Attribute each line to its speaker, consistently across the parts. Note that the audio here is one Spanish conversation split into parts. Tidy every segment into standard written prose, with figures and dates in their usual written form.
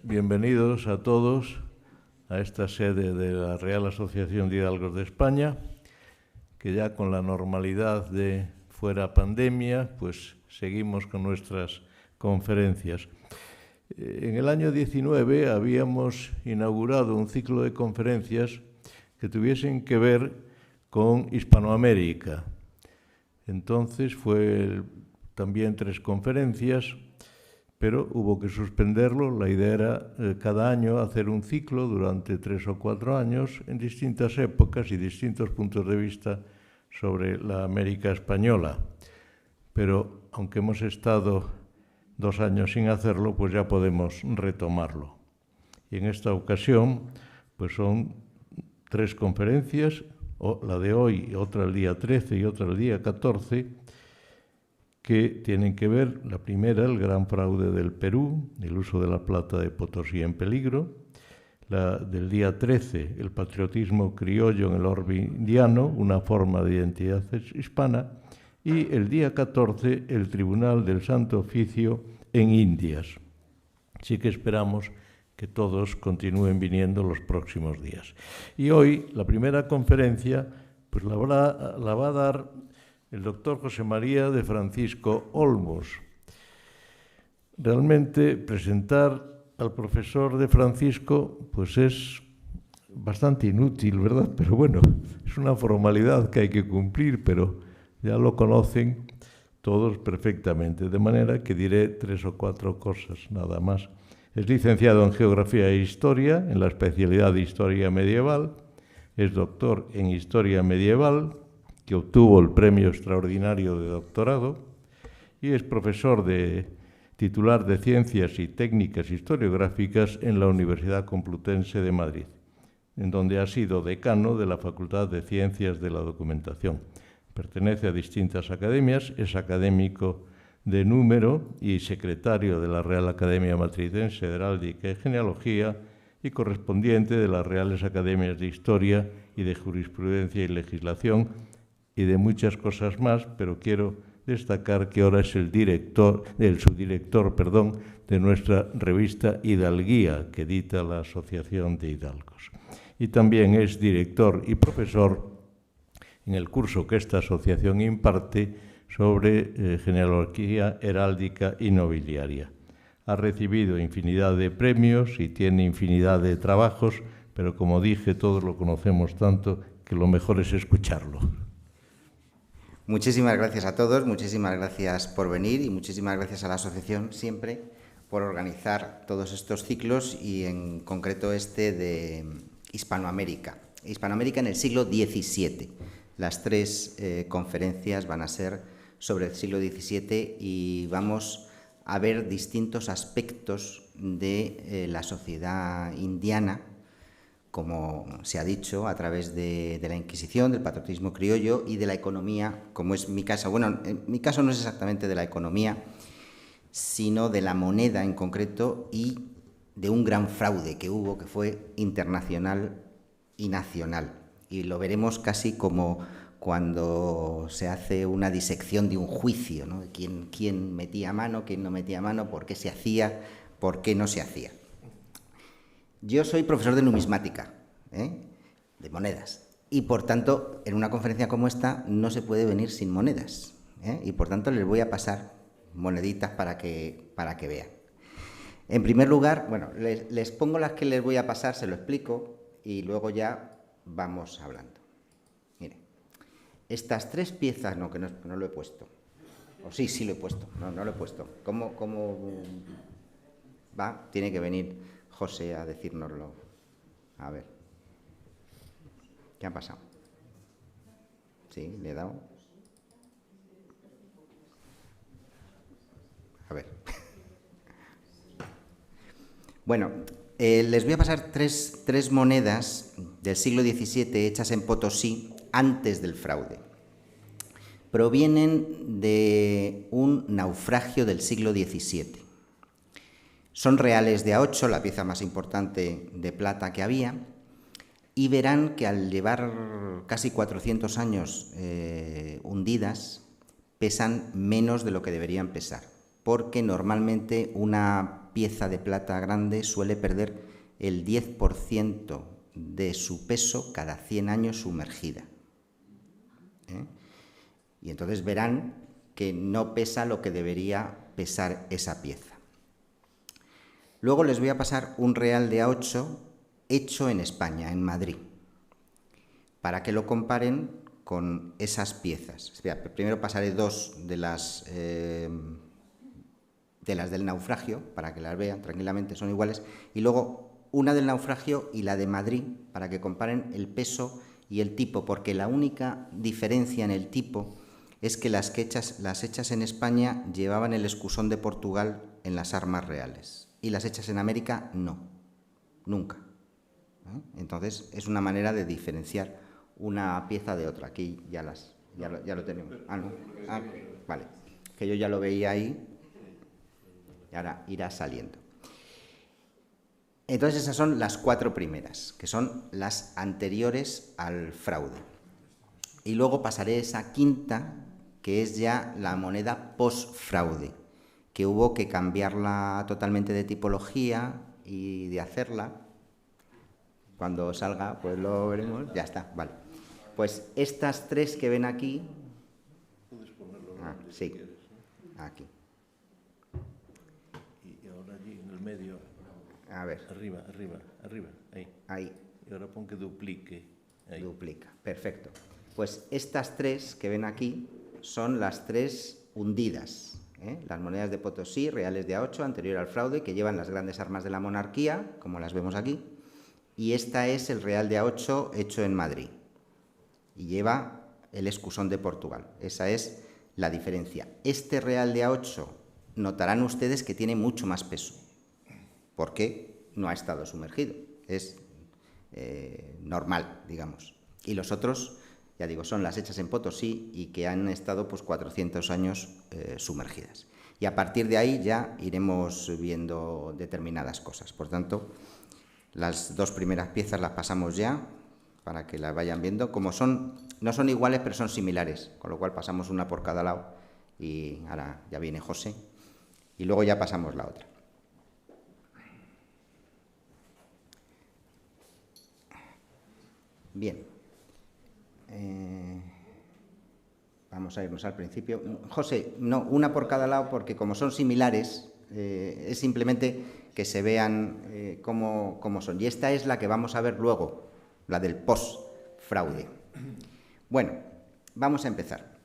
Speaker 1: bienvenidos a todos a esta sede de la Real Asociación de Hidalgos de España, que ya con la normalidad de fuera pandemia, pues seguimos con nuestras conferencias. En el año 19 habíamos inaugurado un ciclo de conferencias que tuviesen que ver con Hispanoamérica. Entonces también 3 conferencias, pero hubo que suspenderlo. La idea era cada año hacer un ciclo durante 3 o 4 años en distintas épocas y distintos puntos de vista sobre la América española. Pero aunque hemos estado 2 años sin hacerlo, pues ya podemos retomarlo. Y en esta ocasión, pues son 3 conferencias, la de hoy, otra el día 13 y otra el día 14, que tienen que ver, la primera, el gran fraude del Perú, el uso de la plata de Potosí en peligro; la del día 13, el patriotismo criollo en el orbe indiano, una forma de identidad hispana; y el día 14, el Tribunal del Santo Oficio en Indias. Así que esperamos que todos continúen viniendo los próximos días. Y hoy, la primera conferencia, pues la va a dar el doctor José María de Francisco Olmos. Realmente presentar al profesor de Francisco pues es bastante inútil, ¿verdad? Pero bueno, es una formalidad que hay que cumplir, pero ya lo conocen todos perfectamente, de manera que diré 3 o 4 cosas, nada más. Es licenciado en Geografía e Historia, en la especialidad de Historia Medieval. Es doctor en Historia Medieval, que obtuvo el Premio Extraordinario de Doctorado, y es profesor titular de Ciencias y Técnicas Historiográficas en la Universidad Complutense de Madrid, en donde ha sido decano de la Facultad de Ciencias de la Documentación. Pertenece a distintas academias, es académico de número y secretario de la Real Academia Matritense de Heráldica y Genealogía y correspondiente de las Reales Academias de Historia y de Jurisprudencia y Legislación y de muchas cosas más, pero quiero destacar que ahora es subdirector de nuestra revista Hidalguía, que edita la Asociación de Hidalgos. Y también es director y profesor en el curso que esta asociación imparte sobre genealogía heráldica y nobiliaria. Ha recibido infinidad de premios y tiene infinidad de trabajos, pero como dije, todos lo conocemos tanto que lo mejor es escucharlo.
Speaker 2: Muchísimas gracias a todos, muchísimas gracias por venir y muchísimas gracias a la asociación siempre por organizar todos estos ciclos y en concreto este de Hispanoamérica. Hispanoamérica en el siglo XVII. Las 3 conferencias van a ser sobre el siglo XVII y vamos a ver distintos aspectos de la sociedad indiana, como se ha dicho, a través de la Inquisición, del patriotismo criollo y de la economía, como es mi caso. Bueno, en mi caso no es exactamente de la economía, sino de la moneda en concreto y de un gran fraude que hubo, que fue internacional y nacional. Y lo veremos casi como cuando se hace una disección de un juicio, ¿no? ¿Quién metía mano, quién no metía mano, por qué se hacía, por qué no se hacía? Yo soy profesor de numismática, de monedas, y por tanto, en una conferencia como esta no se puede venir sin monedas, y por tanto les voy a pasar moneditas para que vean. En primer lugar, bueno, les pongo las que les voy a pasar, se lo explico, y luego ya vamos hablando. Mire, estas 3 piezas, no, que no lo he puesto, o sí lo he puesto, no lo he puesto. ¿Cómo va? Tiene que venir José a decírnoslo. A ver. ¿Qué ha pasado? ¿Sí? ¿Le he dado? A ver. Bueno, les voy a pasar tres monedas del siglo XVII hechas en Potosí antes del fraude. Provienen de un naufragio del siglo XVII. Son reales de A8, la pieza más importante de plata que había, y verán que al llevar casi 400 años hundidas, pesan menos de lo que deberían pesar, porque normalmente una pieza de plata grande suele perder el 10% de su peso cada 100 años sumergida. Y entonces verán que no pesa lo que debería pesar esa pieza. Luego les voy a pasar un real de A8 hecho en España, en Madrid, para que lo comparen con esas piezas. Primero pasaré dos de las del naufragio, para que las vean tranquilamente, son iguales, y luego una del naufragio y la de Madrid, para que comparen el peso y el tipo, porque la única diferencia en el tipo es que las hechas en España llevaban el escusón de Portugal en las armas reales, y las hechas en América no, nunca. Entonces es una manera de diferenciar una pieza de otra. Aquí ya lo tenemos. No. Vale, que yo ya lo veía ahí y ahora irá saliendo. Entonces esas son las 4 primeras, que son las anteriores al fraude. Y luego pasaré esa quinta, que es ya la moneda post-fraude, que hubo que cambiarla totalmente de tipología y de hacerla. Cuando salga, pues lo veremos. Ya está, vale. Pues estas 3 que ven aquí...
Speaker 1: Puedes ponerlo
Speaker 2: sí, aquí.
Speaker 1: Y ahora allí, en el medio...
Speaker 2: A ver.
Speaker 1: Arriba, ahí.
Speaker 2: Ahí.
Speaker 1: Y ahora pon que duplique. Ahí.
Speaker 2: Duplica, perfecto. Pues estas 3 que ven aquí son las 3 hundidas. Las monedas de Potosí, reales de A8, anterior al fraude, que llevan las grandes armas de la monarquía, como las vemos aquí. Y esta es el real de A8 hecho en Madrid. Y lleva el escusón de Portugal. Esa es la diferencia. Este real de A8 notarán ustedes que tiene mucho más peso, porque no ha estado sumergido. Es normal, digamos. Y los otros, ya digo, son las hechas en Potosí y que han estado pues 400 años sumergidas. Y a partir de ahí ya iremos viendo determinadas cosas. Por tanto, las 2 primeras piezas las pasamos ya para que las vayan viendo. Como no son iguales, pero son similares, con lo cual pasamos una por cada lado y ahora ya viene José y luego ya pasamos la otra. Bien. Vamos a irnos al principio. José, no, una por cada lado, porque como son similares, es simplemente que se vean cómo son. Y esta es la que vamos a ver luego, la del post-fraude. Bueno, vamos a empezar.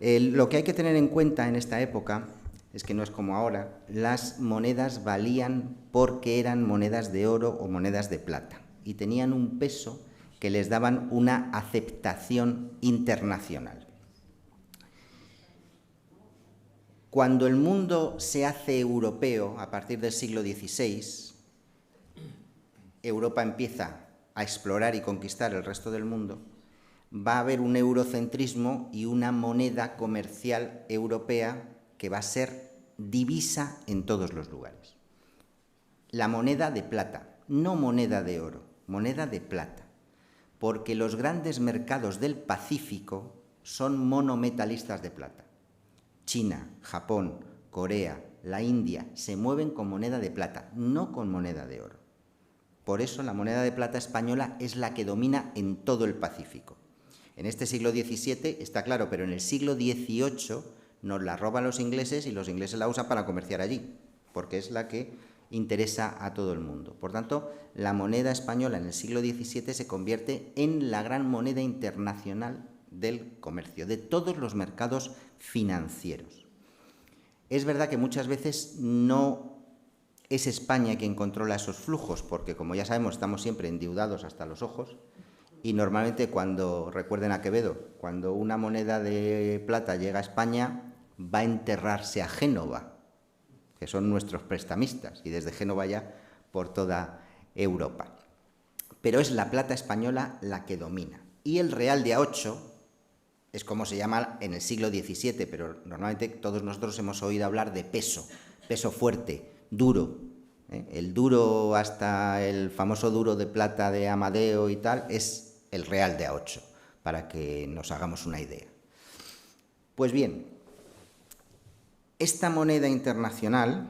Speaker 2: Lo que hay que tener en cuenta en esta época es que no es como ahora. Las monedas valían porque eran monedas de oro o monedas de plata y tenían un peso que les daban una aceptación internacional. Cuando el mundo se hace europeo, a partir del siglo XVI, Europa empieza a explorar y conquistar el resto del mundo, va a haber un eurocentrismo y una moneda comercial europea que va a ser divisa en todos los lugares. La moneda de plata, no moneda de oro, moneda de plata, porque los grandes mercados del Pacífico son monometalistas de plata. China, Japón, Corea, la India se mueven con moneda de plata, no con moneda de oro. Por eso la moneda de plata española es la que domina en todo el Pacífico. En este siglo XVII está claro, pero en el siglo XVIII nos la roban los ingleses y los ingleses la usan para comerciar allí, porque es la que interesa a todo el mundo. Por tanto, la moneda española en el siglo XVII se convierte en la gran moneda internacional del comercio, de todos los mercados financieros. Es verdad que muchas veces no es España quien controla esos flujos, porque como ya sabemos estamos siempre endeudados hasta los ojos y normalmente recuerden a Quevedo, cuando una moneda de plata llega a España va a enterrarse a Génova, que son nuestros prestamistas, y desde Génova ya por toda Europa. Pero es la plata española la que domina. Y el real de A8 es como se llama en el siglo XVII, pero normalmente todos nosotros hemos oído hablar de peso fuerte, duro. El duro, hasta el famoso duro de plata de Amadeo y tal, es el real de A8, para que nos hagamos una idea. Pues bien, esta moneda internacional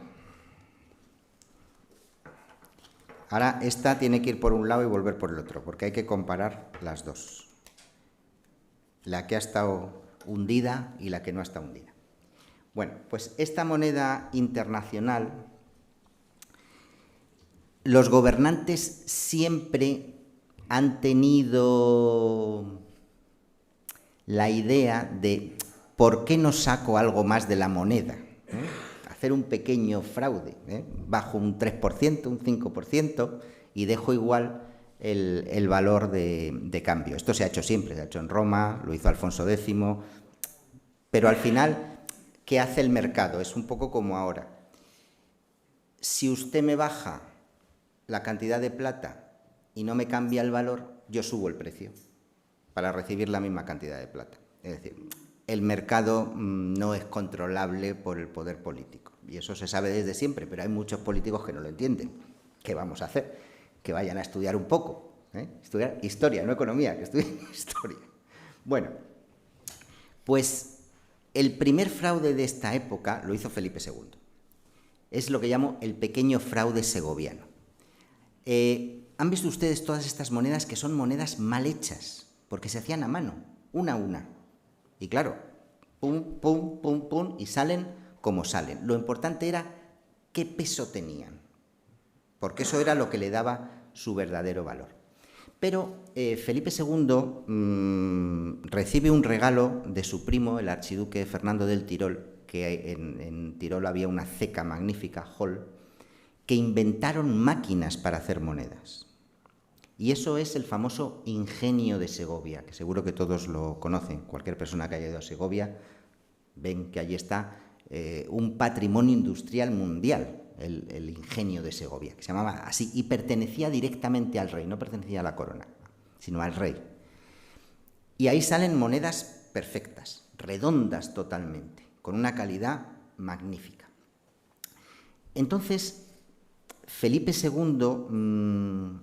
Speaker 2: Ahora esta tiene que ir por un lado y volver por el otro, porque hay que comparar las dos. La que ha estado hundida y la que no ha estado hundida. Bueno, pues esta moneda internacional, los gobernantes siempre han tenido la idea de ¿por qué no saco algo más de la moneda? Hacer un pequeño fraude, bajo un 3%, un 5% y dejo igual el valor de cambio. Esto se ha hecho siempre, se ha hecho en Roma, lo hizo Alfonso X, pero al final, ¿qué hace el mercado? Es un poco como ahora. Si usted me baja la cantidad de plata y no me cambia el valor, yo subo el precio para recibir la misma cantidad de plata. Es decir, el mercado no es controlable por el poder político. Y eso se sabe desde siempre, pero hay muchos políticos que no lo entienden. ¿Qué vamos a hacer? Que vayan a estudiar un poco. Estudiar historia, no economía, que estudien historia. Bueno, pues el primer fraude de esta época lo hizo Felipe II. Es lo que llamo el pequeño fraude segoviano. ¿Han visto ustedes todas estas monedas que son monedas mal hechas? Porque se hacían a mano, una a una. Y claro, pum, pum, pum, pum, y salen como salen. Lo importante era qué peso tenían, porque eso era lo que le daba su verdadero valor. Pero Felipe II recibe un regalo de su primo, el archiduque Fernando del Tirol, que en Tirol había una ceca magnífica, Hall, que inventaron máquinas para hacer monedas. Y eso es el famoso ingenio de Segovia, que seguro que todos lo conocen. Cualquier persona que haya ido a Segovia ven que allí está un patrimonio industrial mundial, el ingenio de Segovia, que se llamaba así, y pertenecía directamente al rey, no pertenecía a la corona, sino al rey. Y ahí salen monedas perfectas, redondas totalmente, con una calidad magnífica. Entonces, Felipe II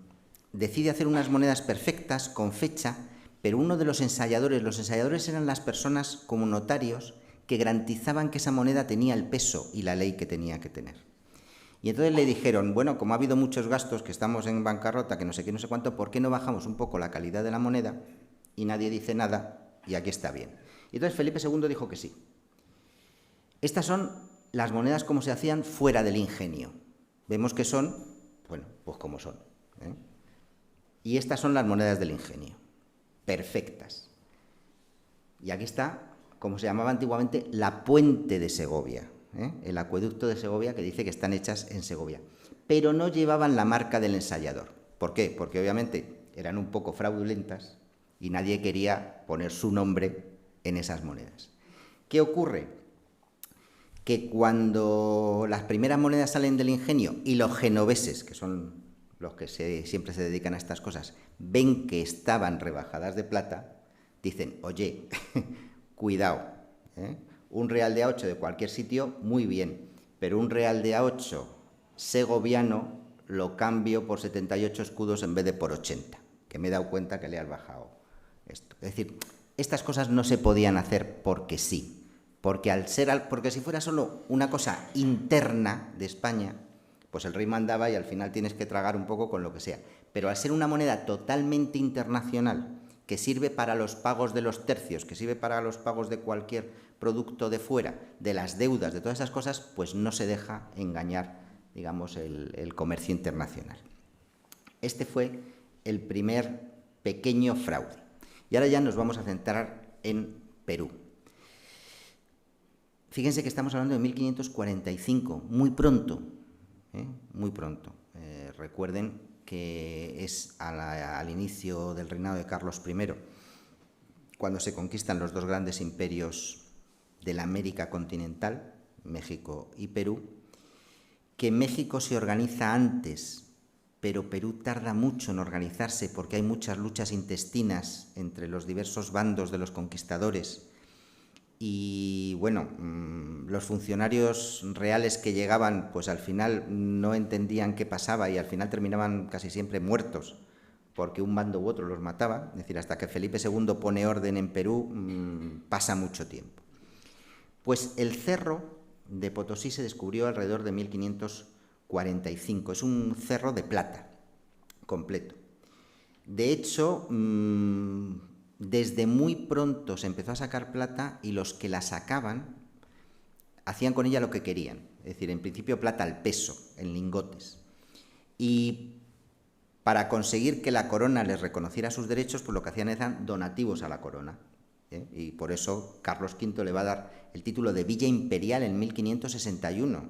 Speaker 2: decide hacer unas monedas perfectas, con fecha, pero uno de los ensayadores eran las personas como notarios que garantizaban que esa moneda tenía el peso y la ley que tenía que tener. Y entonces le dijeron, bueno, como ha habido muchos gastos, que estamos en bancarrota, que no sé qué, no sé cuánto, ¿por qué no bajamos un poco la calidad de la moneda? Y nadie dice nada, y aquí está bien. Y entonces Felipe II dijo que sí. Estas son las monedas como se hacían fuera del ingenio. Vemos que son, bueno, pues como son. Y estas son las monedas del ingenio, perfectas. Y aquí está, como se llamaba antiguamente, la Puente de Segovia, el acueducto de Segovia, que dice que están hechas en Segovia. Pero no llevaban la marca del ensayador. ¿Por qué? Porque obviamente eran un poco fraudulentas y nadie quería poner su nombre en esas monedas. ¿Qué ocurre? Que cuando las primeras monedas salen del ingenio y los genoveses, que son los que siempre se dedican a estas cosas, ven que estaban rebajadas de plata, dicen, oye, cuidado, un real de A8 de cualquier sitio, muy bien, pero un real de A8 segoviano lo cambio por 78 escudos en vez de por 80, que me he dado cuenta que le has bajado esto. Es decir, estas cosas no se podían hacer porque sí, porque si fuera solo una cosa interna de España, pues el rey mandaba y al final tienes que tragar un poco con lo que sea. Pero al ser una moneda totalmente internacional, que sirve para los pagos de los tercios, que sirve para los pagos de cualquier producto de fuera, de las deudas, de todas esas cosas, pues no se deja engañar, digamos, el comercio internacional. Este fue el primer pequeño fraude. Y ahora ya nos vamos a centrar en Perú. Fíjense que estamos hablando de 1545, muy pronto. Muy pronto. Recuerden que es al inicio del reinado de Carlos I, cuando se conquistan los dos grandes imperios de la América continental, México y Perú, que México se organiza antes, pero Perú tarda mucho en organizarse porque hay muchas luchas intestinas entre los diversos bandos de los conquistadores. Y bueno, los funcionarios reales que llegaban, pues al final no entendían qué pasaba y al final terminaban casi siempre muertos porque un bando u otro los mataba. Es decir, hasta que Felipe II pone orden en Perú pasa mucho tiempo. Pues el cerro de Potosí se descubrió alrededor de 1545. Es un cerro de plata. completo. De hecho, desde muy pronto se empezó a sacar plata y los que la sacaban hacían con ella lo que querían. Es decir, en principio plata al peso, en lingotes. Y para conseguir que la corona les reconociera sus derechos, pues lo que hacían eran donativos a la corona. Y por eso Carlos V le va a dar el título de Villa Imperial en 1561.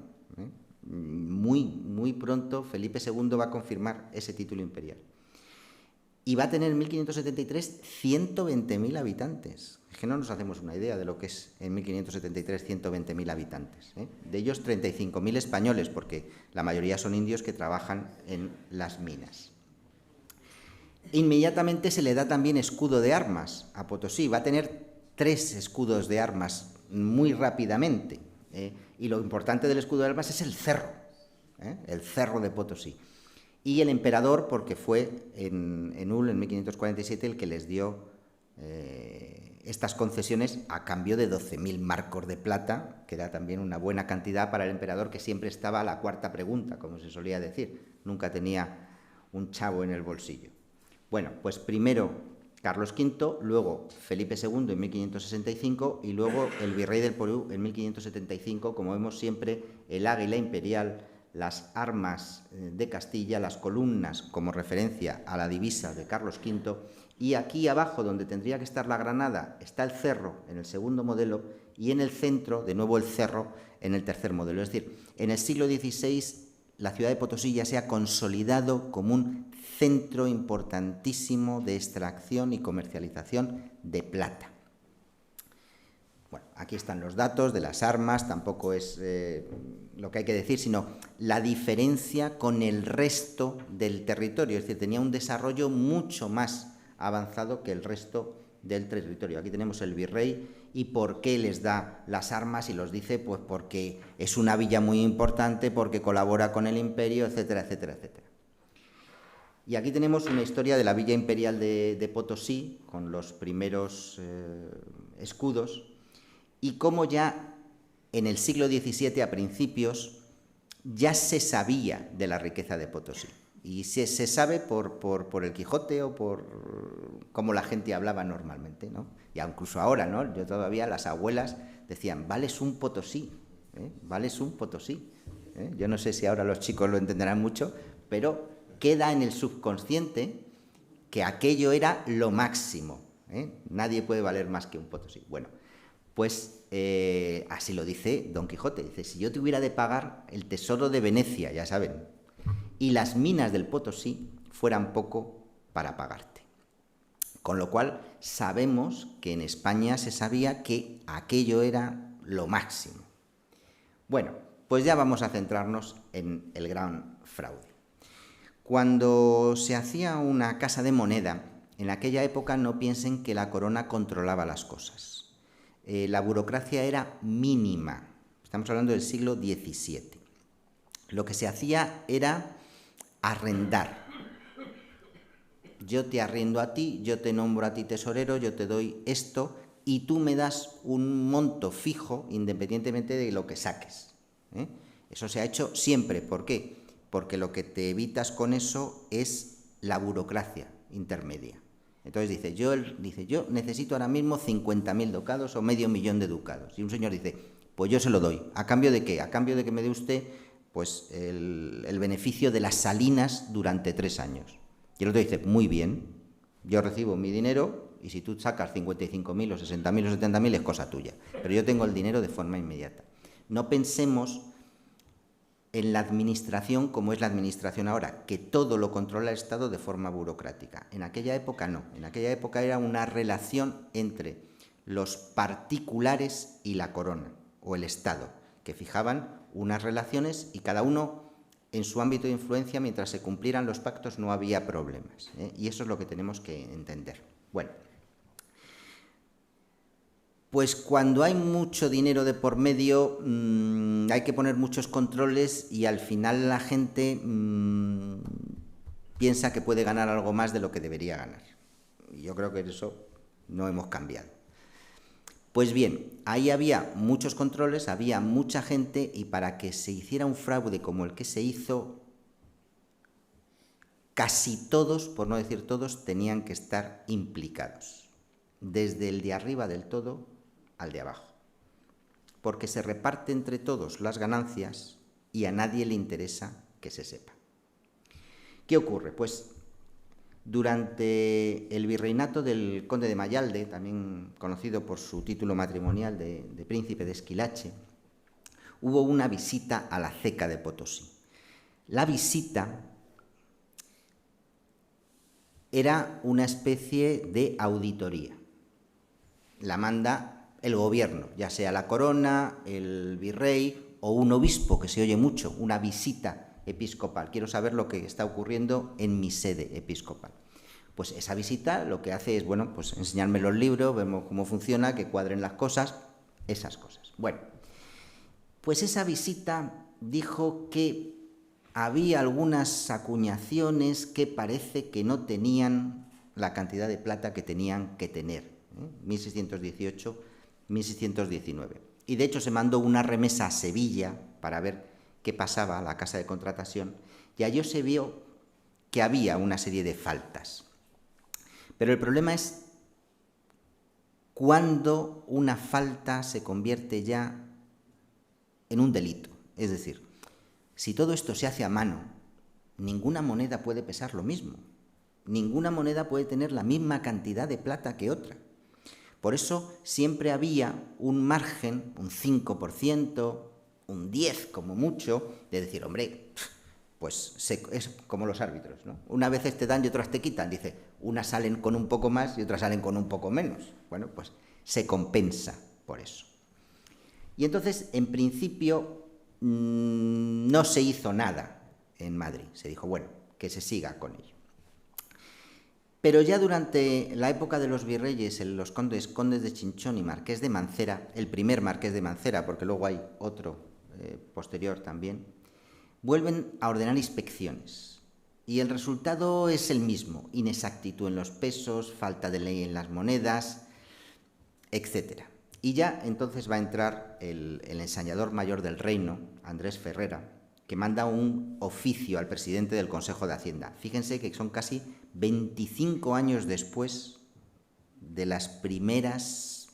Speaker 2: Muy pronto Felipe II va a confirmar ese título imperial. Y va a tener en 1573 120.000 habitantes. Es que no nos hacemos una idea de lo que es en 1573 120.000 habitantes. De ellos 35.000 españoles, porque la mayoría son indios que trabajan en las minas. Inmediatamente se le da también escudo de armas a Potosí. Va a tener 3 escudos de armas muy rápidamente. Y lo importante del escudo de armas es el cerro de Potosí. Y el emperador, porque fue en Hull, en 1547, el que les dio estas concesiones a cambio de 12.000 marcos de plata, que era también una buena cantidad para el emperador, que siempre estaba a la cuarta pregunta, como se solía decir. Nunca tenía un chavo en el bolsillo. Bueno, pues primero Carlos V, luego Felipe II en 1565 y luego el virrey del Perú en 1575, como vemos siempre, el águila imperial, las armas de Castilla, las columnas como referencia a la divisa de Carlos V, y aquí abajo, donde tendría que estar la granada, está el cerro en el segundo modelo, y en el centro, de nuevo el cerro, en el tercer modelo. Es decir, en el siglo XVI la ciudad de Potosí ya se ha consolidado como un centro importantísimo de extracción y comercialización de plata. Bueno, aquí están los datos de las armas, tampoco es lo que hay que decir, sino la diferencia con el resto del territorio, es decir, tenía un desarrollo mucho más avanzado que el resto del territorio. Aquí tenemos el virrey y por qué les da las armas y los dice, pues porque es una villa muy importante, porque colabora con el imperio, etcétera, etcétera, etcétera. Y aquí tenemos una historia de la villa imperial de Potosí, con los primeros escudos, y cómo ya en el siglo XVII, a principios, ya se sabía de la riqueza de Potosí. Y se sabe por el Quijote o por cómo la gente hablaba normalmente, ¿no? Y incluso ahora, ¿no? Yo todavía, las abuelas decían, vales un Potosí, vales un Potosí. Yo no sé si ahora los chicos lo entenderán mucho, pero queda en el subconsciente que aquello era lo máximo. Nadie puede valer más que un Potosí. Bueno, pues así lo dice Don Quijote. Dice, si yo tuviera de pagar el tesoro de Venecia, ya saben, y las minas del Potosí fueran poco para pagarte. Con lo cual sabemos que en España se sabía que aquello era lo máximo. Bueno, pues ya vamos a centrarnos en el gran fraude. Cuando se hacía una casa de moneda, en aquella época no piensen que la corona controlaba las cosas. La burocracia era mínima. Estamos hablando del siglo XVII. Lo que se hacía era arrendar. Yo te arriendo a ti, yo te nombro a ti tesorero, yo te doy esto y tú me das un monto fijo independientemente de lo que saques. Eso se ha hecho siempre. ¿Por qué? Porque lo que te evitas con eso es la burocracia intermedia. Entonces dice, yo necesito ahora mismo 50.000 ducados o medio millón de ducados. Y un señor dice, pues yo se lo doy. ¿A cambio de qué? A cambio de que me dé usted pues el beneficio de las salinas durante 3 años. Y el otro dice, muy bien, yo recibo mi dinero y si tú sacas 55.000 o 60.000 o 70.000 es cosa tuya. Pero yo tengo el dinero de forma inmediata. No pensemos en la administración como es la administración ahora, que todo lo controla el Estado de forma burocrática. En aquella época no. En aquella época era una relación entre los particulares y la corona o el Estado, que fijaban unas relaciones y cada uno en su ámbito de influencia, mientras se cumplieran los pactos no había problemas. Y eso es lo que tenemos que entender. Bueno, pues cuando hay mucho dinero de por medio hay que poner muchos controles y al final la gente piensa que puede ganar algo más de lo que debería ganar. Y yo creo que eso no hemos cambiado. Pues bien, ahí había muchos controles, había mucha gente y para que se hiciera un fraude como el que se hizo, casi todos, por no decir todos, tenían que estar implicados, desde el de arriba del todo al de abajo, porque se reparte entre todos las ganancias y a nadie le interesa que se sepa. ¿Qué ocurre? Pues durante el virreinato del conde de Mayalde, también conocido por su título matrimonial de príncipe de Esquilache, hubo una visita a la ceca de Potosí. La visita era una especie de auditoría. La manda el gobierno, ya sea la corona, el virrey o un obispo, que se oye mucho, una visita episcopal. Quiero saber lo que está ocurriendo en mi sede episcopal. Pues esa visita lo que hace es, bueno, pues enseñarme los libros, vemos cómo funciona, que cuadren las cosas, esas cosas. Bueno, pues esa visita dijo que había algunas acuñaciones que parece que no tenían la cantidad de plata que tenían que tener, 1618, 1619. Y de hecho se mandó una remesa a Sevilla para ver qué pasaba a la casa de contratación, y allí se vio que había una serie de faltas. Pero el problema es cuando una falta se convierte ya en un delito. Es decir, si todo esto se hace a mano, ninguna moneda puede pesar lo mismo. Ninguna moneda puede tener la misma cantidad de plata que otra. Por eso siempre había un margen, un 5%, un 10% como mucho, de decir, hombre, pues es como los árbitros, ¿no? Unas veces te dan y otras te quitan. Dice, unas salen con un poco más y otras salen con un poco menos. Bueno, pues se compensa por eso. Y entonces, en principio, no se hizo nada en Madrid. Se dijo, bueno, que se siga con ello. Pero ya durante la época de los virreyes, los condes de Chinchón y marqués de Mancera, el primer marqués de Mancera, porque luego hay otro posterior también, vuelven a ordenar inspecciones. Y el resultado es el mismo: inexactitud en los pesos, falta de ley en las monedas, etc. Y ya entonces va a entrar el ensañador mayor del reino, Andrés Ferrera, que manda un oficio al presidente del Consejo de Hacienda. Fíjense que son casi 25 años después de las primeras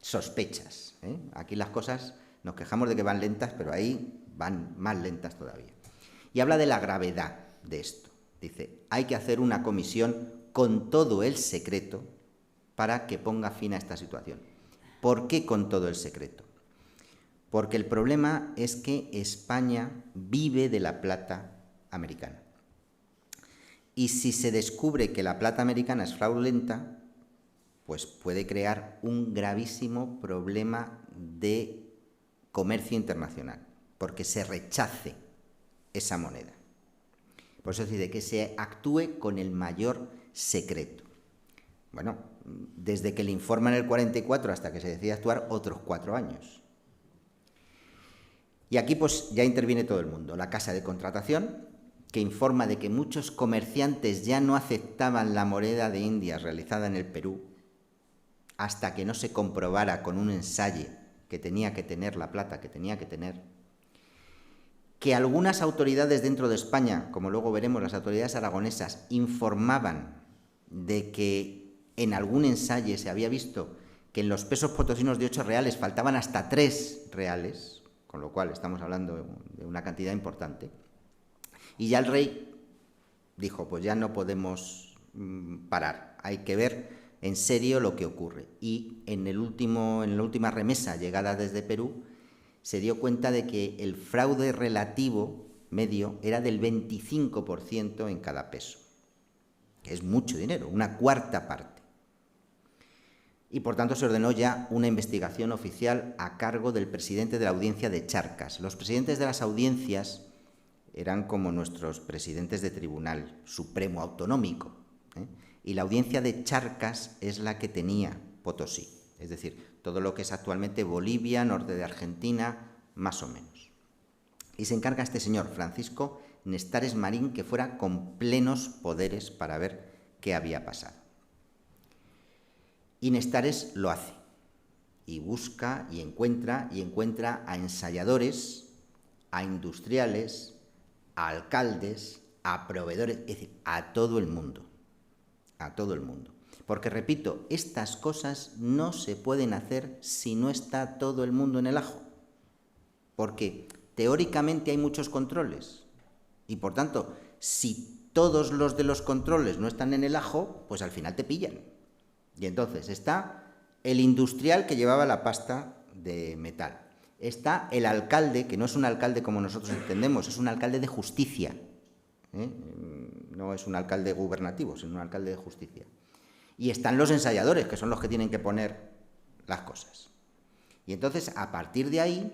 Speaker 2: sospechas. Aquí las cosas, nos quejamos de que van lentas, pero ahí van más lentas todavía. Y habla de la gravedad de esto. Dice, hay que hacer una comisión con todo el secreto para que ponga fin a esta situación. ¿Por qué con todo el secreto? Porque el problema es que España vive de la plata americana. Y si se descubre que la plata americana es fraudulenta, pues puede crear un gravísimo problema de comercio internacional, porque se rechace esa moneda. Por eso dice que se actúe con el mayor secreto. Bueno, desde que le informan el 44 hasta que se decide actuar, otros 4 años. Y aquí pues ya interviene todo el mundo. La casa de contratación, que informa de que muchos comerciantes ya no aceptaban la moneda de Indias realizada en el Perú hasta que no se comprobara con un ensayo que tenía que tener la plata que tenía que tener. Que algunas autoridades dentro de España, como luego veremos las autoridades aragonesas, informaban de que en algún ensayo se había visto que en los pesos potosinos de 8 reales faltaban hasta 3 reales, con lo cual estamos hablando de una cantidad importante. Y ya el rey dijo, pues ya no podemos parar, hay que ver en serio lo que ocurre. Y en la última remesa llegada desde Perú, se dio cuenta de que el fraude relativo medio era del 25% en cada peso, que es mucho dinero, una cuarta parte. Y por tanto se ordenó ya una investigación oficial a cargo del presidente de la audiencia de Charcas. Los presidentes de las audiencias eran como nuestros presidentes de tribunal supremo autonómico, y la audiencia de Charcas es la que tenía Potosí, es decir, todo lo que es actualmente Bolivia, norte de Argentina, más o menos. Y se encarga este señor, Francisco Nestares Marín, que fuera con plenos poderes para ver qué había pasado. Y Nestares lo hace, y busca y encuentra a ensayadores, a industriales, a alcaldes, a proveedores, es decir, a todo el mundo. A todo el mundo. Porque, repito, estas cosas no se pueden hacer si no está todo el mundo en el ajo. Porque teóricamente hay muchos controles. Y, por tanto, si todos los de los controles no están en el ajo, pues al final te pillan. Y entonces está el industrial que llevaba la pasta de metal. Está el alcalde, que no es un alcalde como nosotros entendemos, es un alcalde de justicia. No es un alcalde gubernativo, sino un alcalde de justicia. Y están los ensayadores, que son los que tienen que poner las cosas. Y entonces, a partir de ahí,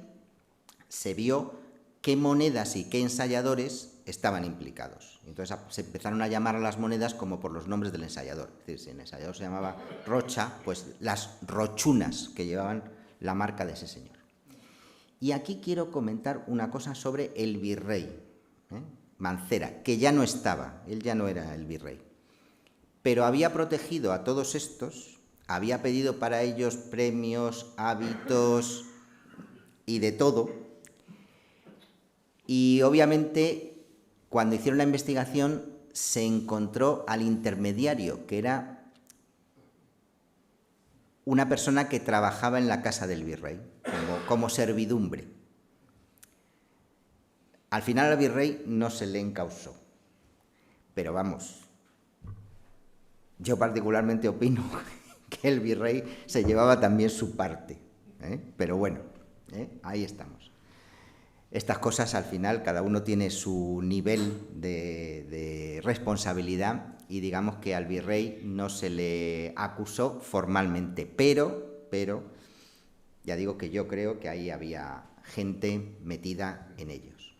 Speaker 2: se vio qué monedas y qué ensayadores estaban implicados. Entonces se empezaron a llamar a las monedas como por los nombres del ensayador. Es decir, si el ensayador se llamaba Rocha, pues las rochunas que llevaban la marca de ese señor. Y aquí quiero comentar una cosa sobre el virrey, Mancera, que ya no estaba, él ya no era el virrey, pero había protegido a todos estos, había pedido para ellos premios, hábitos y de todo, y obviamente cuando hicieron la investigación se encontró al intermediario, que era una persona que trabajaba en la casa del virrey, como servidumbre. Al final al virrey no se le encausó, pero vamos, yo particularmente opino que el virrey se llevaba también su parte, pero bueno, ahí estamos. Estas cosas al final cada uno tiene su nivel de responsabilidad y digamos que al virrey no se le acusó formalmente, pero ya digo que yo creo que ahí había gente metida en ellos.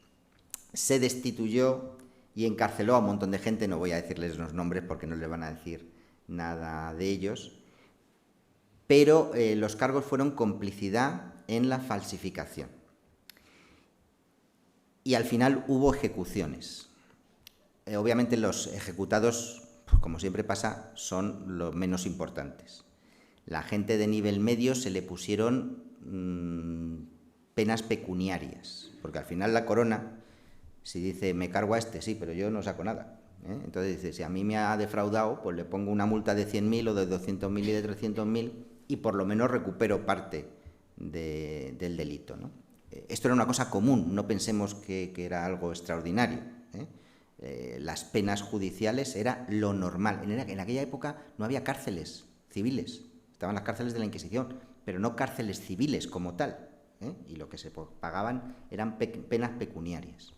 Speaker 2: Se destituyó y encarceló a un montón de gente, no voy a decirles los nombres porque no les van a decir nada de ellos, pero los cargos fueron complicidad en la falsificación. Y al final hubo ejecuciones. Obviamente los ejecutados, como siempre pasa, son los menos importantes. La gente de nivel medio se le pusieron penas pecuniarias, porque al final la corona, si dice me cargo a este, sí, pero yo no saco nada. Entonces dice, si a mí me ha defraudado, pues le pongo una multa de 100.000 o de 200.000 y de 300.000 y por lo menos recupero parte del delito, ¿no? Esto era una cosa común, no pensemos que era algo extraordinario. Las penas judiciales era lo normal. En aquella época no había cárceles civiles, estaban las cárceles de la Inquisición, pero no cárceles civiles como tal. Y lo que se pagaban eran penas pecuniarias.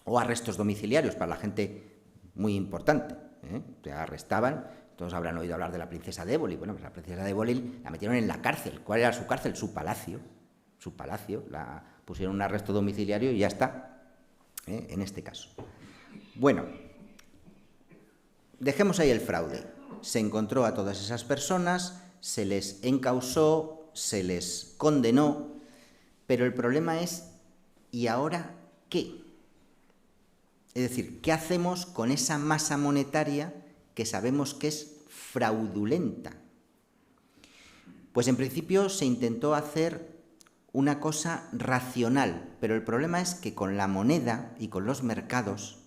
Speaker 2: O arrestos domiciliarios para la gente muy importante. Te arrestaban, todos habrán oído hablar de la princesa de Éboli. Bueno, pues la princesa de Éboli la metieron en la cárcel. ¿Cuál era su cárcel? Su palacio. Su palacio, la pusieron un arresto domiciliario y ya está, en este caso. Bueno, dejemos ahí el fraude. Se encontró a todas esas personas, se les encausó, se les condenó, pero el problema es, ¿y ahora qué? Es decir, ¿qué hacemos con esa masa monetaria que sabemos que es fraudulenta? Pues en principio se intentó hacer una cosa racional, pero el problema es que con la moneda y con los mercados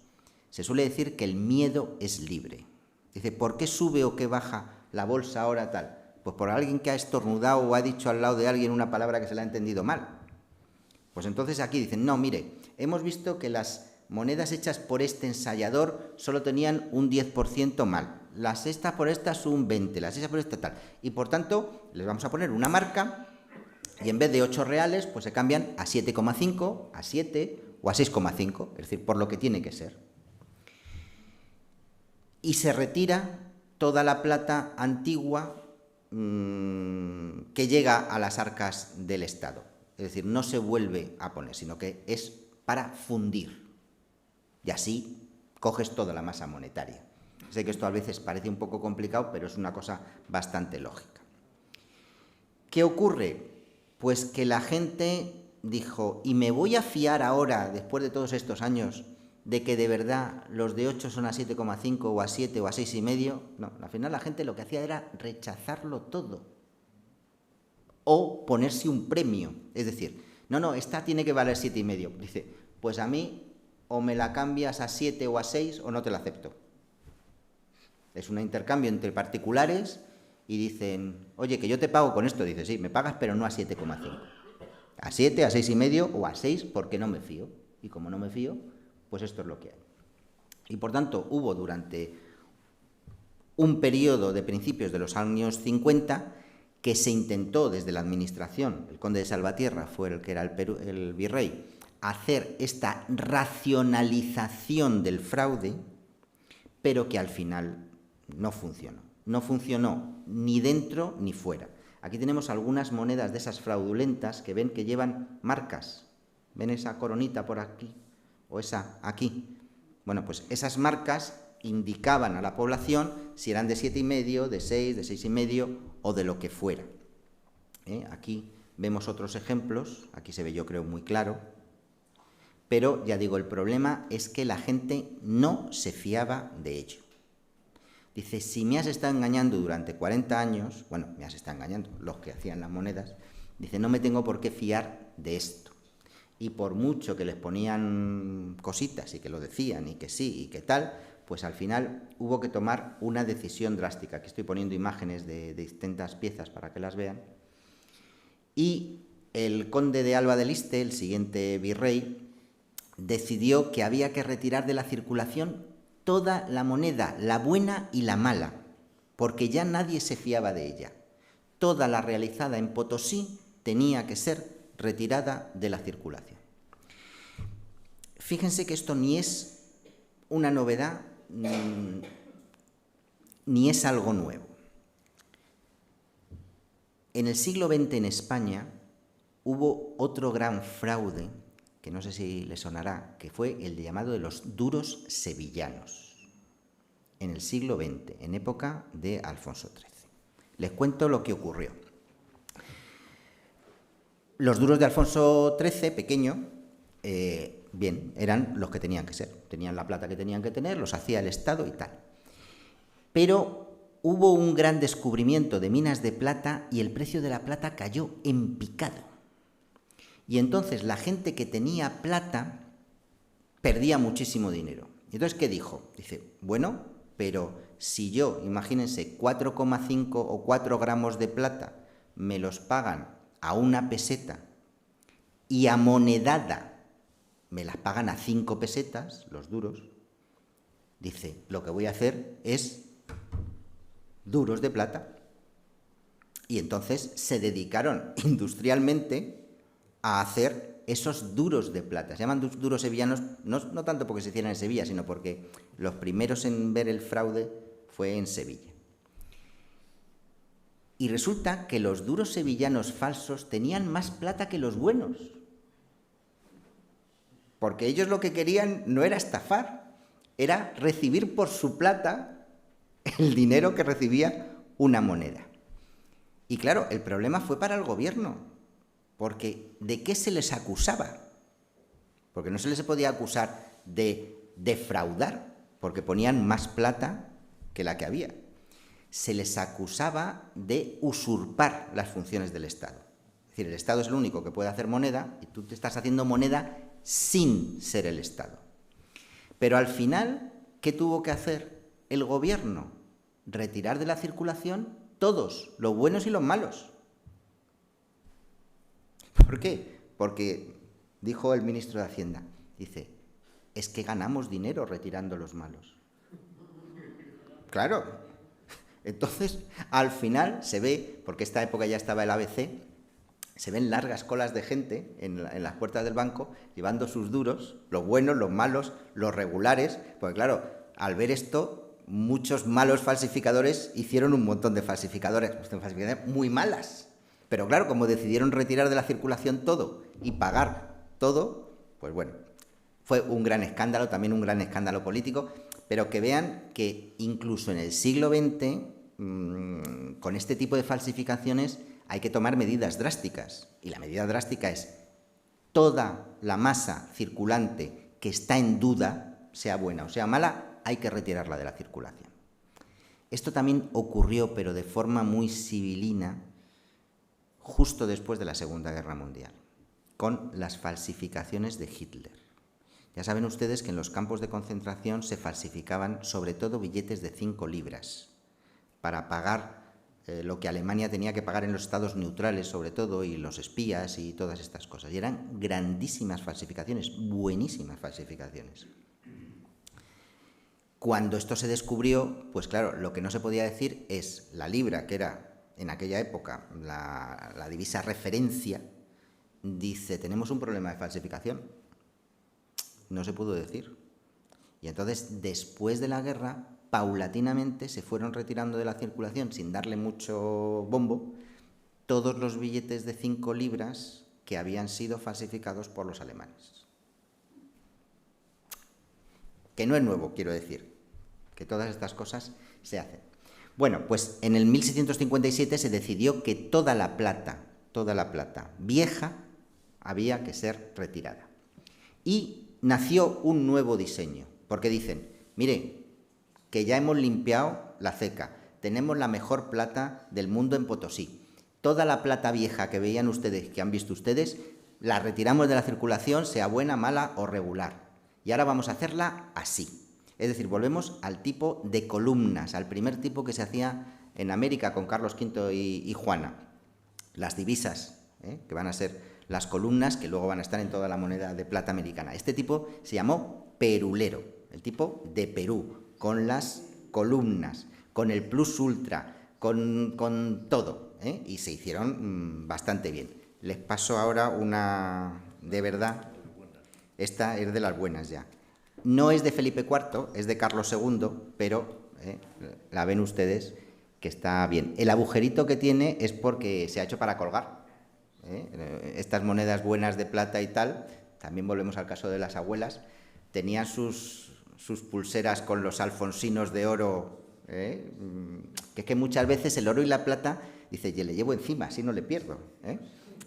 Speaker 2: se suele decir que el miedo es libre. Dice, ¿por qué sube o qué baja la bolsa ahora tal? Pues por alguien que ha estornudado o ha dicho al lado de alguien una palabra que se le ha entendido mal. Pues entonces aquí dicen, no, mire, hemos visto que las monedas hechas por este ensayador solo tenían un 10% mal, las estas por estas un 20%, las esas por esta tal, y por tanto les vamos a poner una marca y en vez de 8 reales, pues se cambian a 7,5, a 7 o a 6,5, es decir, por lo que tiene que ser. Y se retira toda la plata antigua que llega a las arcas del Estado. Es decir, no se vuelve a poner, sino que es para fundir. Y así coges toda la masa monetaria. Sé que esto a veces parece un poco complicado, pero es una cosa bastante lógica. ¿Qué ocurre? Pues que la gente dijo, ¿y me voy a fiar ahora, después de todos estos años, de que de verdad los de 8 son a 7,5 o a 7 o a 6,5? No, al final la gente lo que hacía era rechazarlo todo. O ponerse un premio. Es decir, no, esta tiene que valer 7,5. Dice, pues a mí o me la cambias a 7 o a 6 o no te la acepto. Es un intercambio entre particulares y dicen, oye, que yo te pago con esto. Dice, sí, me pagas, pero no a 7,5. A 7, a 6,5 o a 6 porque no me fío. Y como no me fío, pues esto es lo que hay. Y por tanto, hubo durante un periodo de principios de los años 50 que se intentó desde la administración, el conde de Salvatierra fue el que era el virrey, hacer esta racionalización del fraude, pero que al final no funcionó. No funcionó ni dentro ni fuera. Aquí tenemos algunas monedas de esas fraudulentas que ven que llevan marcas. ¿Ven esa coronita por aquí? O esa aquí. Bueno, pues esas marcas indicaban a la población si eran de 7,5, de 6, de 6,5 o de lo que fuera. Aquí vemos otros ejemplos, aquí se ve yo creo muy claro, pero ya digo, el problema es que la gente no se fiaba de ello. Dice, si me has estado engañando durante 40 años, bueno, me has estado engañando, los que hacían las monedas, dice, no me tengo por qué fiar de esto. Y por mucho que les ponían cositas y que lo decían y que sí y que tal, pues al final hubo que tomar una decisión drástica. Aquí estoy poniendo imágenes de distintas piezas para que las vean. Y el conde de Alba del Este, el siguiente virrey, decidió que había que retirar de la circulación toda la moneda, la buena y la mala, porque ya nadie se fiaba de ella. Toda la realizada en Potosí tenía que ser retirada de la circulación. Fíjense que esto ni es una novedad ni es algo nuevo. En el siglo XX en España hubo otro gran fraude, que no sé si le sonará, que fue el llamado de los duros sevillanos, en el siglo XX, en época de Alfonso XIII. Les cuento lo que ocurrió. Los duros de Alfonso XIII, pequeño, bien, eran los que tenían que ser. Tenían la plata que tenían que tener, los hacía el Estado y tal. Pero hubo un gran descubrimiento de minas de plata y el precio de la plata cayó en picado. Y entonces la gente que tenía plata perdía muchísimo dinero. Y entonces, ¿qué dijo? Dice, bueno, pero si yo, imagínense, 4,5 o 4 gramos de plata me los pagan a 1 peseta y amonedada me las pagan a 5 pesetas, los duros, dice, lo que voy a hacer es duros de plata. Y entonces se dedicaron industrialmente a hacer esos duros de plata. Se llaman duros sevillanos, no tanto porque se hicieran en Sevilla, sino porque los primeros en ver el fraude fue en Sevilla. Y resulta que los duros sevillanos falsos tenían más plata que los buenos. Porque ellos lo que querían no era estafar, era recibir por su plata el dinero que recibía una moneda. Y claro, el problema fue para el gobierno, porque ¿de qué se les acusaba? Porque no se les podía acusar de defraudar, porque ponían más plata que la que había. Se les acusaba de usurpar las funciones del Estado. Es decir, el Estado es el único que puede hacer moneda y tú te estás haciendo moneda sin ser el Estado. Pero al final, ¿qué tuvo que hacer el gobierno? Retirar de la circulación todos, los buenos y los malos. ¿Por qué? Porque, dijo el ministro de Hacienda, dice, es que ganamos dinero retirando los malos. Claro. Entonces, al final se ve, porque esta época ya estaba el ABC, se ven largas colas de gente en las puertas del banco llevando sus duros, los buenos, los malos, los regulares, porque claro, al ver esto, muchos malos falsificadores hicieron un montón de falsificaciones muy malas. Pero claro, como decidieron retirar de la circulación todo y pagar todo, pues bueno, fue un gran escándalo, también un gran escándalo político, pero que vean que incluso en el siglo XX, con este tipo de falsificaciones, hay que tomar medidas drásticas. Y la medida drástica es toda la masa circulante que está en duda, sea buena o sea mala, hay que retirarla de la circulación. Esto también ocurrió, pero de forma muy sibilina, justo después de la Segunda Guerra Mundial, con las falsificaciones de Hitler. Ya saben ustedes que en los campos de concentración se falsificaban sobre todo billetes de 5 libras para pagar lo que Alemania tenía que pagar en los estados neutrales, sobre todo, y los espías y todas estas cosas. Y eran grandísimas falsificaciones, buenísimas falsificaciones. Cuando esto se descubrió, pues claro, lo que no se podía decir es la libra, que era en aquella época la divisa referencia, dice, tenemos un problema de falsificación. No se pudo decir. Y entonces, después de la guerra, paulatinamente se fueron retirando de la circulación, sin darle mucho bombo, todos los billetes de 5 libras que habían sido falsificados por los alemanes. Que no es nuevo, quiero decir, que todas estas cosas se hacen. Bueno, pues en el 1657 se decidió que toda la plata vieja había que ser retirada. Y nació un nuevo diseño, porque dicen, mire, que ya hemos limpiado la ceca, tenemos la mejor plata del mundo en Potosí. Toda la plata vieja que veían ustedes, que han visto ustedes, la retiramos de la circulación, sea buena, mala o regular. Y ahora vamos a hacerla así. Es decir, volvemos al tipo de columnas, al primer tipo que se hacía en América con Carlos V y Juana. Las divisas, que van a ser las columnas que luego van a estar en toda la moneda de plata americana. Este tipo se llamó perulero, el tipo de Perú, con las columnas, con el plus ultra, con todo, y se hicieron bastante bien. Les paso ahora una de verdad, esta es de las buenas ya. No es de Felipe IV, es de Carlos II, pero la ven ustedes que está bien. El agujerito que tiene es porque se ha hecho para colgar. Estas monedas buenas de plata y tal, también volvemos al caso de las abuelas, tenían sus pulseras con los alfonsinos de oro, que es que muchas veces el oro y la plata, dice, yo le llevo encima, así no le pierdo.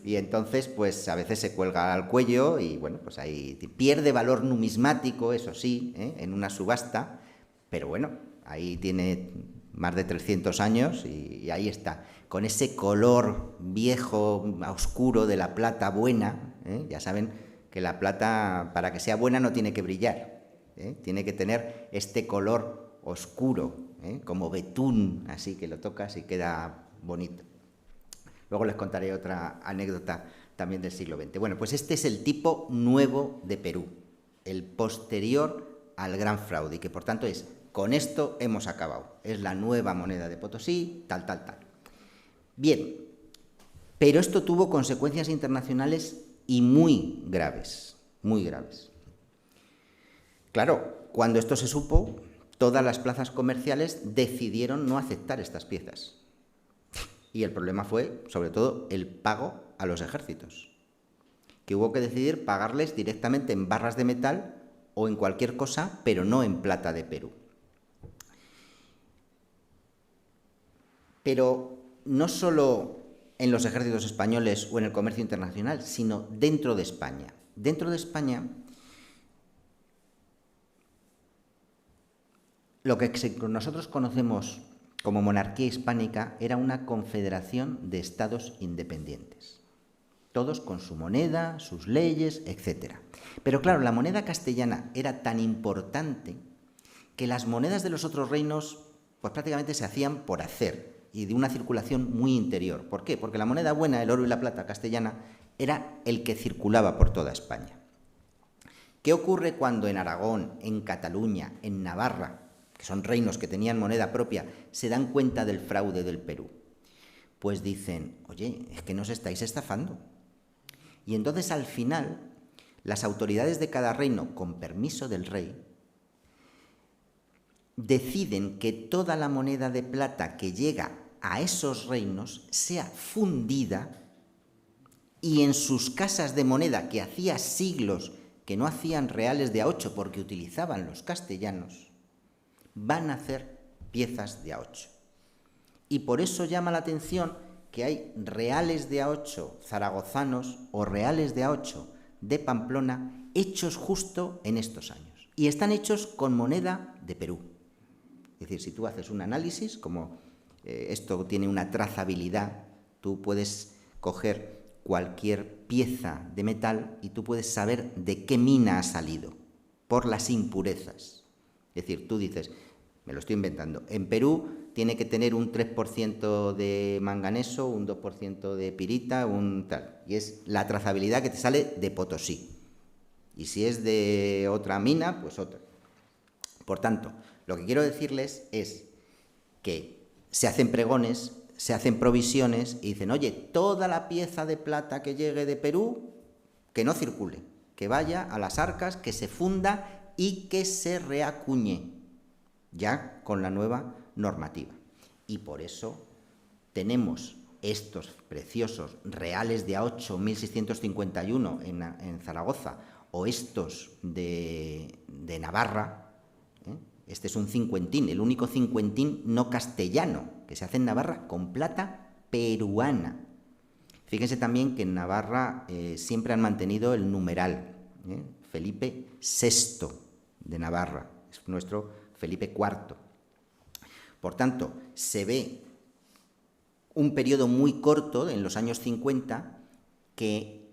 Speaker 2: Y entonces, pues a veces se cuelga al cuello y, bueno, pues ahí pierde valor numismático, eso sí, en una subasta, pero bueno, ahí tiene más de 300 años y ahí está, con ese color viejo, oscuro de la plata buena. Ya saben que la plata, para que sea buena, no tiene que brillar. Tiene que tener este color oscuro, como betún, así que lo tocas y queda bonito. Luego les contaré otra anécdota también del siglo XX. Bueno, pues este es el tipo nuevo de Perú, el posterior al gran fraude, y que por tanto es, con esto hemos acabado. Es la nueva moneda de Potosí, tal. Bien, pero esto tuvo consecuencias internacionales y muy graves, muy graves. Claro, cuando esto se supo, todas las plazas comerciales decidieron no aceptar estas piezas. Y el problema fue, sobre todo, el pago a los ejércitos, que hubo que decidir pagarles directamente en barras de metal o en cualquier cosa, pero no en plata de Perú. Pero no solo en los ejércitos españoles o en el comercio internacional, sino dentro de España. Dentro de España, lo que nosotros conocemos como monarquía hispánica era una confederación de estados independientes, todos con su moneda, sus leyes, etc. Pero claro, la moneda castellana era tan importante que las monedas de los otros reinos pues prácticamente se hacían por hacer y de una circulación muy interior. ¿Por qué? Porque la moneda buena, el oro y la plata castellana, era el que circulaba por toda España. ¿Qué ocurre cuando en Aragón, en Cataluña, en Navarra, que son reinos que tenían moneda propia, se dan cuenta del fraude del Perú? Pues dicen, oye, es que nos estáis estafando. Y entonces al final, las autoridades de cada reino, con permiso del rey, deciden que toda la moneda de plata que llega a esos reinos sea fundida y en sus casas de moneda, que hacía siglos que no hacían reales de A8 porque utilizaban los castellanos, van a hacer piezas de A8. Y por eso llama la atención que hay reales de A8 zaragozanos o reales de A8 de Pamplona hechos justo en estos años. Y están hechos con moneda de Perú. Es decir, si tú haces un análisis, como esto tiene una trazabilidad, tú puedes coger cualquier pieza de metal y tú puedes saber de qué mina ha salido. por las impurezas. Es decir, tú dices, me lo estoy inventando, en Perú tiene que tener un 3% de manganeso, un 2% de pirita, un tal. Y es la trazabilidad que te sale de Potosí. Y si es de otra mina, pues otra. Por tanto, lo que quiero decirles es que se hacen pregones, se hacen provisiones y dicen, oye, toda la pieza de plata que llegue de Perú, que no circule, que vaya a las arcas, que se funda y que se reacuñe, ya con la nueva normativa. Y por eso tenemos estos preciosos reales de A8 1651 en Zaragoza, o estos de Navarra. Este es un cincuentín, el único cincuentín no castellano, que se hace en Navarra con plata peruana. Fíjense también que en Navarra siempre han mantenido el numeral. Felipe VI de Navarra, es nuestro Felipe IV. Por tanto, se ve un periodo muy corto, en los años 50, que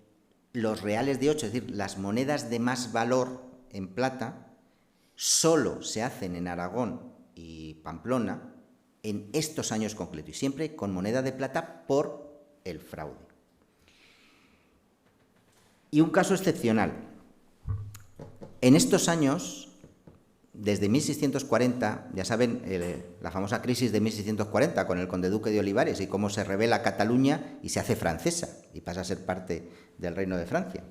Speaker 2: los reales de 8, es decir, las monedas de más valor en plata, solo se hacen en Aragón y Pamplona en estos años concretos, y siempre con moneda de plata por el fraude. Y un caso excepcional. En estos años, desde 1640, ya saben, la famosa crisis de 1640 con el conde duque de Olivares y cómo se rebela Cataluña y se hace francesa y pasa a ser parte del Reino de Francia.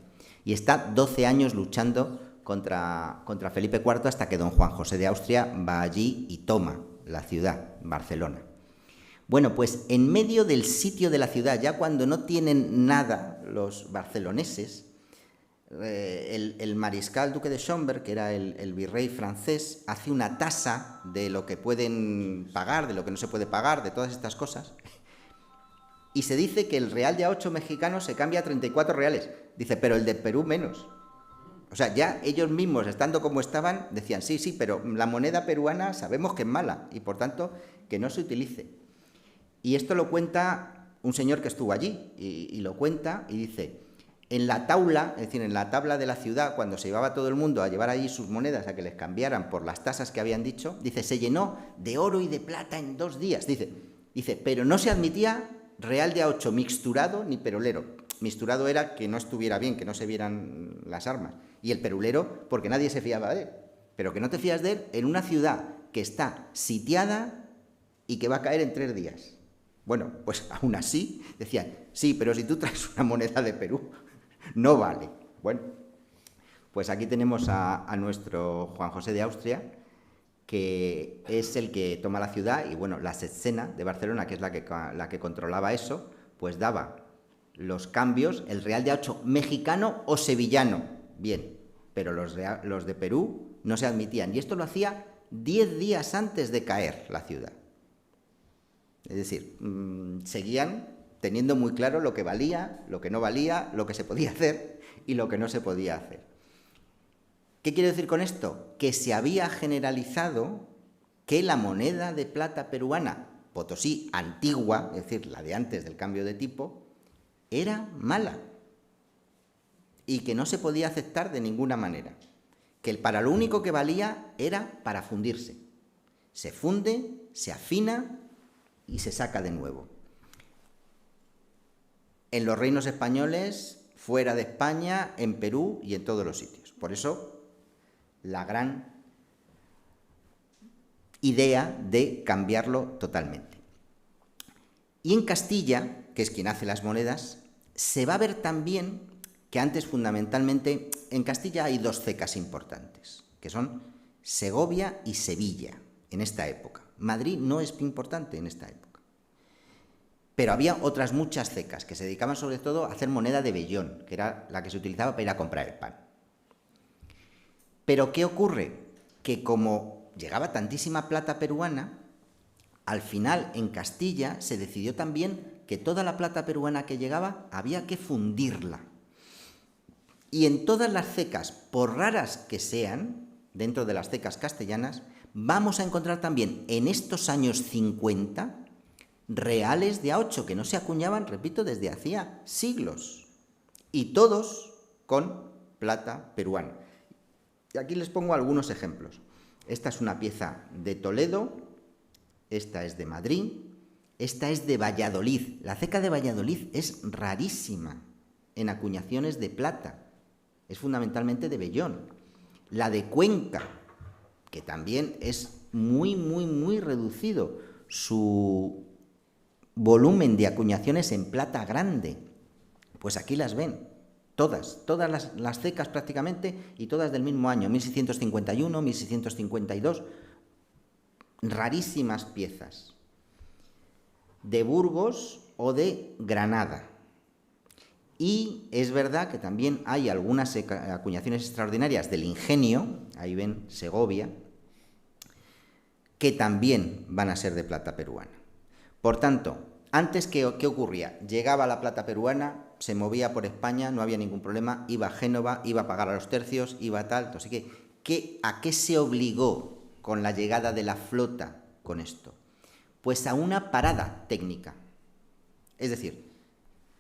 Speaker 2: Y está 12 años luchando contra Felipe IV hasta que don Juan José de Austria va allí y toma la ciudad, Barcelona. Bueno, pues en medio del sitio de la ciudad, ya cuando no tienen nada los barceloneses, el mariscal duque de Schomberg, que era el virrey francés, hace una tasa de lo que pueden pagar, de lo que no se puede pagar, de todas estas cosas, y se dice que el real de A8 mexicano se cambia a 34 reales. Dice, pero el de Perú menos. O sea, ya ellos mismos, estando como estaban, decían, sí, pero la moneda peruana sabemos que es mala y, por tanto, que no se utilice. Y esto lo cuenta un señor que estuvo allí, y lo cuenta y dice, en la taula, es decir, en la tabla de la ciudad, cuando se llevaba todo el mundo a llevar allí sus monedas a que les cambiaran por las tasas que habían dicho, dice, se llenó de oro y de plata en 2 días. Dice, pero no se admitía real de A8 mixturado ni perolero. Mixturado era que no estuviera bien, que no se vieran las armas. Y el perulero, porque nadie se fiaba de él. Pero que no te fías de él en una ciudad que está sitiada y que va a caer en 3 días. Bueno, pues aún así decían, sí, pero si tú traes una moneda de Perú, no vale. Bueno, pues aquí tenemos a nuestro Juan José de Austria, que es el que toma la ciudad, y bueno, la Setzena de Barcelona, que es la que controlaba eso, pues daba los cambios, el real de A8 mexicano o sevillano, bien, pero los de Perú no se admitían, y esto lo hacía 10 días antes de caer la ciudad. Es decir, seguían teniendo muy claro lo que valía, lo que no valía, lo que se podía hacer y lo que no se podía hacer. ¿Qué quiero decir con esto? Que se había generalizado que la moneda de plata peruana, Potosí antigua, es decir, la de antes del cambio de tipo, era mala y que no se podía aceptar de ninguna manera. Que para lo único que valía era para fundirse. Se funde, se afina y se saca de nuevo. En los reinos españoles, fuera de España, en Perú y en todos los sitios. Por eso, la gran idea de cambiarlo totalmente. Y en Castilla, que es quien hace las monedas, se va a ver también que antes, fundamentalmente, en Castilla hay 2 cecas importantes, que son Segovia y Sevilla, en esta época. Madrid no es importante en esta época. Pero había otras muchas cecas que se dedicaban sobre todo a hacer moneda de vellón, que era la que se utilizaba para ir a comprar el pan. Pero ¿qué ocurre? Que como llegaba tantísima plata peruana, al final en Castilla se decidió también que toda la plata peruana que llegaba había que fundirla. Y en todas las cecas, por raras que sean, dentro de las cecas castellanas, vamos a encontrar también en estos años 50 reales de A8 que no se acuñaban, repito, desde hacía siglos, y todos con plata peruana. Y aquí les pongo algunos ejemplos. Esta es una pieza de Toledo, esta es de Madrid, esta es de Valladolid. La ceca de Valladolid es rarísima en acuñaciones de plata, es fundamentalmente de vellón. La de Cuenca, que también es muy reducido su volumen de acuñaciones en plata grande, pues aquí las ven, todas las cecas prácticamente, y todas del mismo año, 1651, 1652, rarísimas piezas, de Burgos o de Granada. Y es verdad que también hay algunas acuñaciones extraordinarias del Ingenio, ahí ven Segovia, que también van a ser de plata peruana. Por tanto, antes, ¿qué ocurría? Llegaba la plata peruana, se movía por España, no había ningún problema, iba a Génova, iba a pagar a los tercios, iba a tal. Así que, ¿a qué se obligó con la llegada de la flota con esto? Pues a una parada técnica. Es decir,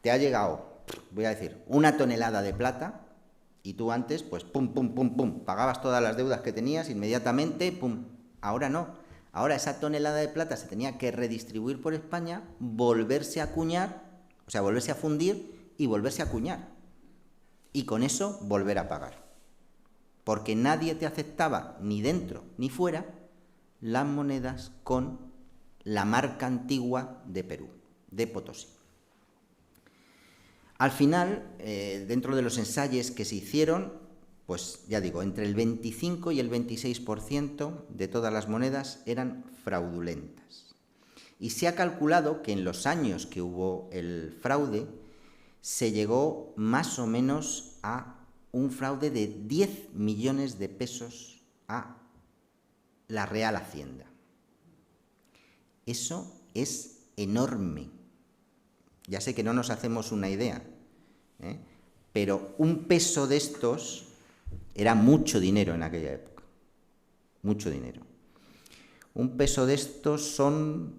Speaker 2: te ha llegado, voy a decir, 1 tonelada de plata y tú antes, pues pum, pagabas todas las deudas que tenías inmediatamente, pum. Ahora no. Ahora esa tonelada de plata se tenía que redistribuir por España, volverse a acuñar, o sea, volverse a fundir y volverse a acuñar. Y con eso volver a pagar. Porque nadie te aceptaba, ni dentro ni fuera, las monedas con la marca antigua de Perú, de Potosí. Al final, dentro de los ensayos que se hicieron, pues ya digo, entre el 25 y el 26% de todas las monedas eran fraudulentas. Y se ha calculado que en los años que hubo el fraude, se llegó más o menos a un fraude de 10 millones de pesos a la Real Hacienda. Eso es enorme. Ya sé que no nos hacemos una idea, pero un peso de estos era mucho dinero en aquella época, mucho dinero. Un peso de estos son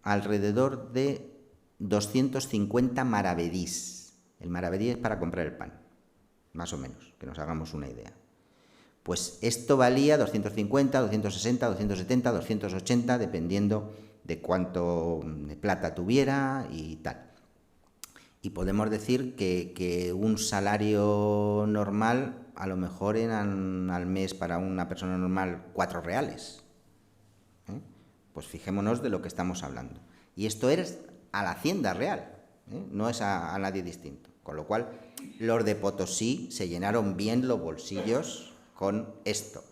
Speaker 2: alrededor de 250 maravedís. El maravedí es para comprar el pan, más o menos, que nos hagamos una idea. Pues esto valía 250, 260, 270, 280, dependiendo de cuánto de plata tuviera y tal. Y podemos decir que un salario normal, a lo mejor eran al mes para una persona normal 4 reales. Pues fijémonos de lo que estamos hablando. Y esto es a la Hacienda Real, no es a nadie distinto. Con lo cual, los de Potosí se llenaron bien los bolsillos con esto.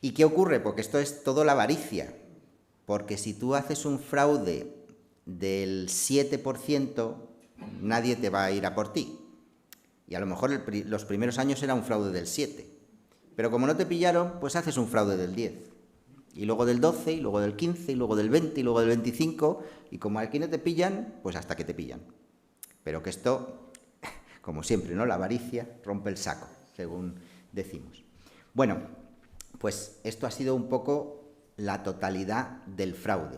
Speaker 2: ¿Y qué ocurre? Porque esto es todo la avaricia. Porque si tú haces un fraude del 7%, nadie te va a ir a por ti. Y a lo mejor los primeros años era un fraude del 7%. Pero como no te pillaron, pues haces un fraude del 10%. Y luego del 12%, y luego del 15%, y luego del 20%, y luego del 25%. Y como aquí no te pillan, pues hasta que te pillan. Pero que esto, como siempre, ¿no? La avaricia rompe el saco, según decimos. Bueno, pues esto ha sido un poco la totalidad del fraude.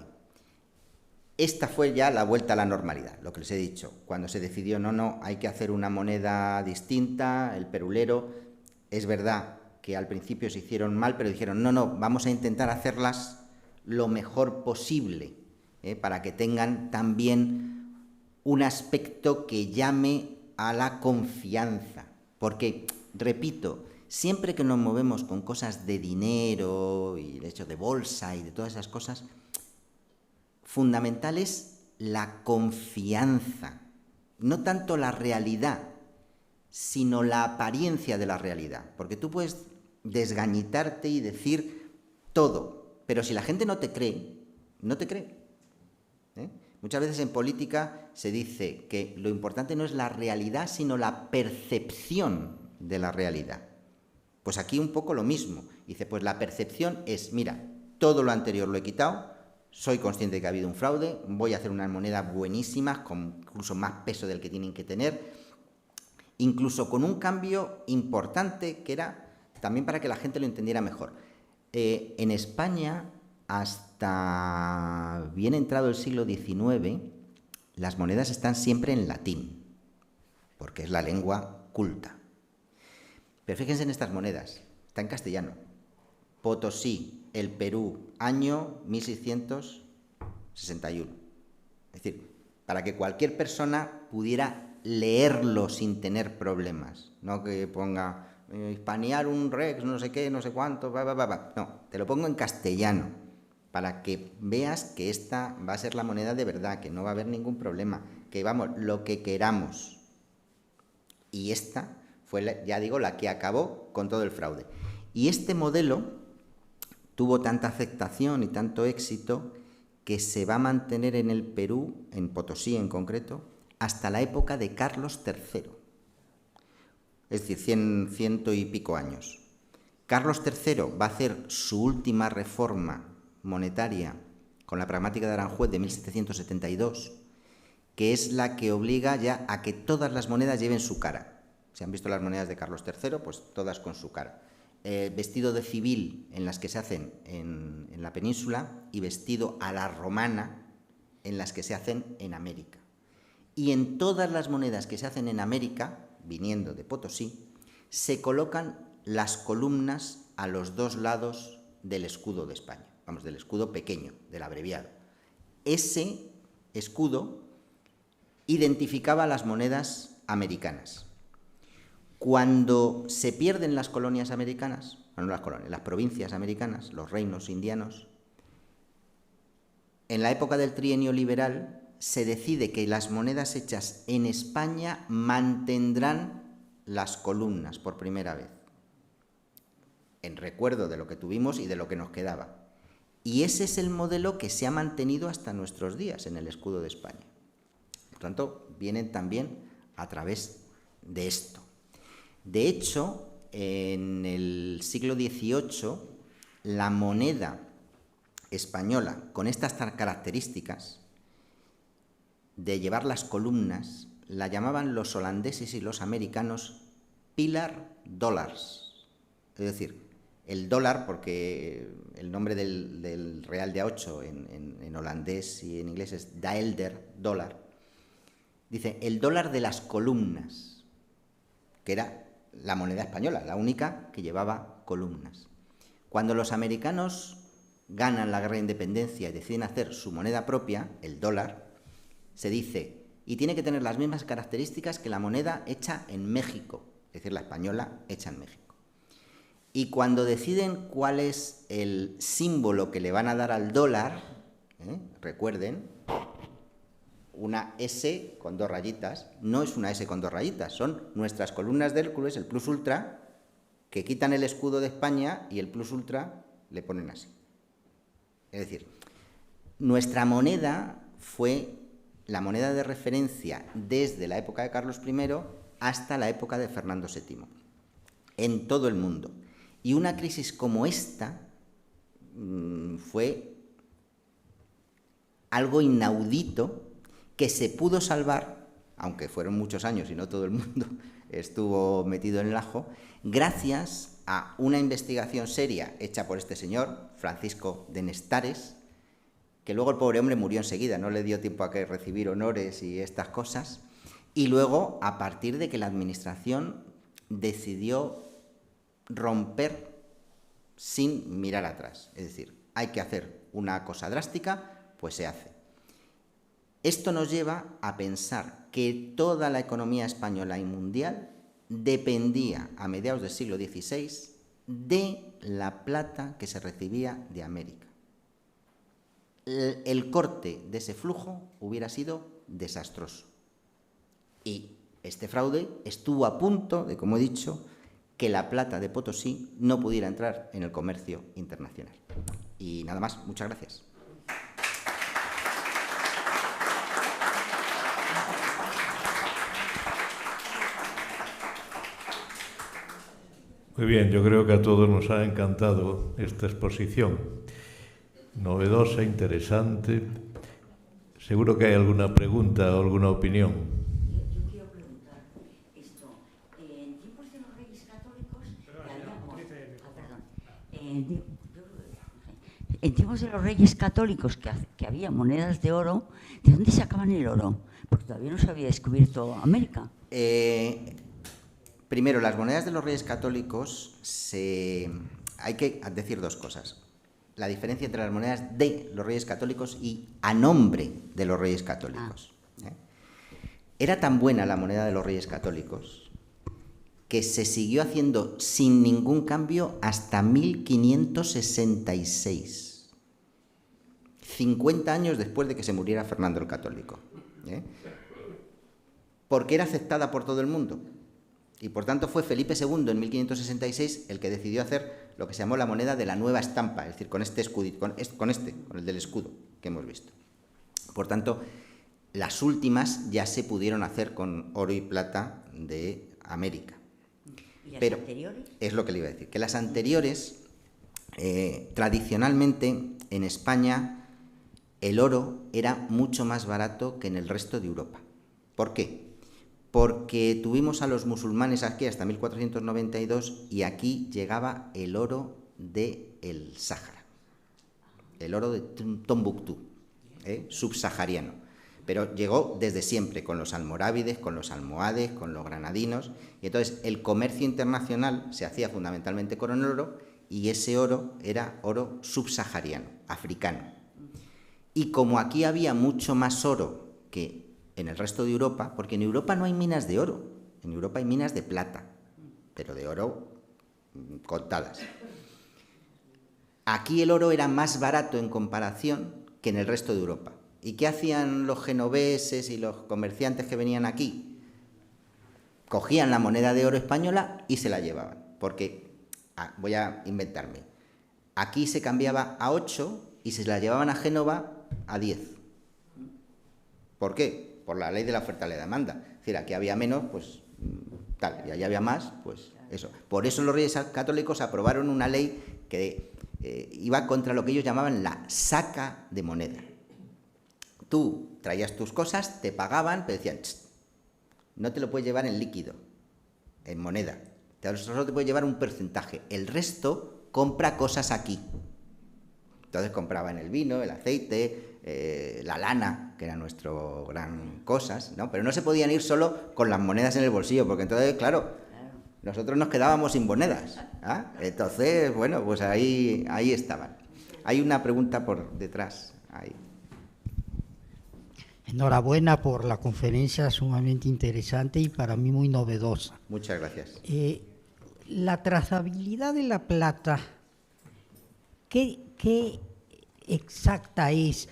Speaker 2: Esta fue ya la vuelta a la normalidad, lo que les he dicho. Cuando se decidió, no, hay que hacer una moneda distinta, el perulero. Es verdad que al principio se hicieron mal, pero dijeron, no, vamos a intentar hacerlas lo mejor posible, para que tengan también un aspecto que llame a la confianza. Porque, repito, siempre que nos movemos con cosas de dinero y el hecho de bolsa y de todas esas cosas, fundamental es la confianza, no tanto la realidad, sino la apariencia de la realidad. Porque tú puedes desgañitarte y decir todo, pero si la gente no te cree, no te cree. Muchas veces en política se dice que lo importante no es la realidad, sino la percepción de la realidad. Pues aquí un poco lo mismo. Dice, pues la percepción es, mira, todo lo anterior lo he quitado, soy consciente de que ha habido un fraude, voy a hacer unas monedas buenísimas, con incluso más peso del que tienen que tener, incluso con un cambio importante que era también para que la gente lo entendiera mejor. En España, hasta bien entrado el siglo XIX, las monedas están siempre en latín, porque es la lengua culta. Pero fíjense en estas monedas, está en castellano. Potosí, el Perú, año 1661. Es decir, para que cualquier persona pudiera leerlo sin tener problemas, no que ponga hispanear un rex, no sé qué, no sé cuánto, no, te lo pongo en castellano, para que veas que esta va a ser la moneda de verdad, que no va a haber ningún problema, que vamos, lo que queramos. Y esta fue, ya digo, la que acabó con todo el fraude. Y este modelo tuvo tanta aceptación y tanto éxito que se va a mantener en el Perú, en Potosí en concreto, hasta la época de Carlos III. Es decir, ciento y pico años. Carlos III va a hacer su última reforma monetaria con la pragmática de Aranjuez de 1772, que es la que obliga ya a que todas las monedas lleven su cara. Si han visto las monedas de Carlos III, pues todas con su cara. Vestido de civil en las que se hacen en la península y vestido a la romana en las que se hacen en América. Y en todas las monedas que se hacen en América, viniendo de Potosí, se colocan las columnas a los dos lados del escudo de España, vamos, del escudo pequeño, del abreviado. Ese escudo identificaba las monedas americanas. Cuando se pierden las colonias americanas, bueno, no las colonias, las provincias americanas, los reinos indianos, en la época del trienio liberal se decide que las monedas hechas en España mantendrán las columnas por primera vez, en recuerdo de lo que tuvimos y de lo que nos quedaba. Y ese es el modelo que se ha mantenido hasta nuestros días en el escudo de España. Por tanto, vienen también a través de esto. De hecho, en el siglo XVIII, la moneda española, con estas características de llevar las columnas, la llamaban los holandeses y los americanos pillar dollars. Es decir, el dólar, porque el nombre del real de A8 en holandés y en inglés es daelder, dólar. Dice, el dólar de las columnas, que era la moneda española, la única que llevaba columnas. Cuando los americanos ganan la guerra de independencia y deciden hacer su moneda propia, el dólar, se dice, y tiene que tener las mismas características que la moneda hecha en México, es decir, la española hecha en México. Y cuando deciden cuál es el símbolo que le van a dar al dólar, recuerden, una S con dos rayitas, no es una S con dos rayitas, son nuestras columnas de Hércules, el plus ultra, que quitan el escudo de España y el plus ultra le ponen así. Es decir, nuestra moneda fue la moneda de referencia desde la época de Carlos I hasta la época de Fernando VII, en todo el mundo. Y una crisis como esta fue algo inaudito que se pudo salvar, aunque fueron muchos años y no todo el mundo estuvo metido en el ajo, gracias a una investigación seria hecha por este señor, Francisco de Nestares, que luego el pobre hombre murió enseguida, no le dio tiempo a que recibir honores y estas cosas, y luego a partir de que la administración decidió romper sin mirar atrás, es decir, hay que hacer una cosa drástica, pues se hace. Esto nos lleva a pensar que toda la economía española y mundial dependía a mediados del siglo XVI de la plata que se recibía de América. El corte de ese flujo hubiera sido desastroso. Y este fraude estuvo a punto de, como he dicho, que la plata de Potosí no pudiera entrar en el comercio internacional. Y nada más, muchas gracias.
Speaker 1: Muy bien, yo creo que a todos nos ha encantado esta exposición. Novedosa, interesante. Seguro que hay alguna pregunta o alguna opinión.
Speaker 3: Yo quiero preguntar esto. En tiempos de los reyes católicos... En tiempos de los reyes católicos que había monedas de oro, ¿de dónde sacaban el oro? Porque todavía no se había descubierto América.
Speaker 2: Primero, las monedas de los Reyes Católicos, hay que decir dos cosas. La diferencia entre las monedas de los Reyes Católicos y a nombre de los Reyes Católicos. Era tan buena la moneda de los Reyes Católicos que se siguió haciendo sin ningún cambio hasta 1566. 50 años después de que se muriera Fernando el Católico. Porque era aceptada por todo el mundo. Y por tanto fue Felipe II en 1566 el que decidió hacer lo que se llamó la moneda de la nueva estampa, es decir, con este escudito, con el del escudo que hemos visto. Por tanto, las últimas ya se pudieron hacer con oro y plata de América.
Speaker 3: ¿Y las
Speaker 2: Pero
Speaker 3: anteriores?
Speaker 2: es lo que le iba a decir, que las anteriores, tradicionalmente en España, el oro era mucho más barato que en el resto de Europa. ¿Por qué? Porque tuvimos a los musulmanes aquí hasta 1492 y aquí llegaba el oro del Sáhara, el oro de Tombuctú, subsahariano. Pero llegó desde siempre, con los almorávides, con los almohades, con los granadinos, y entonces el comercio internacional se hacía fundamentalmente con el oro, y ese oro era oro subsahariano, africano. Y como aquí había mucho más oro que en el resto de Europa, porque en Europa no hay minas de oro, en Europa hay minas de plata, pero de oro contadas. Aquí el oro era más barato en comparación que en el resto de Europa. ¿Y qué hacían los genoveses y los comerciantes que venían aquí? Cogían la moneda de oro española y se la llevaban, porque, voy a inventarme, aquí se cambiaba a 8 y se la llevaban a Génova a 10. ¿Por qué? Por la ley de la oferta y la demanda. Es decir, aquí había menos, pues tal, y allá había más, pues eso. Por eso los Reyes Católicos aprobaron una ley que iba contra lo que ellos llamaban la saca de moneda. Tú traías tus cosas, te pagaban, pero decían, no te lo puedes llevar en líquido, en moneda. Solo te puedes llevar un porcentaje. El resto compra cosas aquí. Entonces compraban el vino, el aceite, la lana, que era nuestro gran cosas, ¿no? Pero no se podían ir solo con las monedas en el bolsillo, porque entonces, claro, nosotros nos quedábamos sin monedas. Entonces, bueno, pues ahí estaban. Hay una pregunta por detrás. Ahí.
Speaker 4: Enhorabuena por la conferencia, sumamente interesante y para mí muy novedosa.
Speaker 2: Muchas gracias.
Speaker 4: La trazabilidad de la plata, ¿qué exacta es?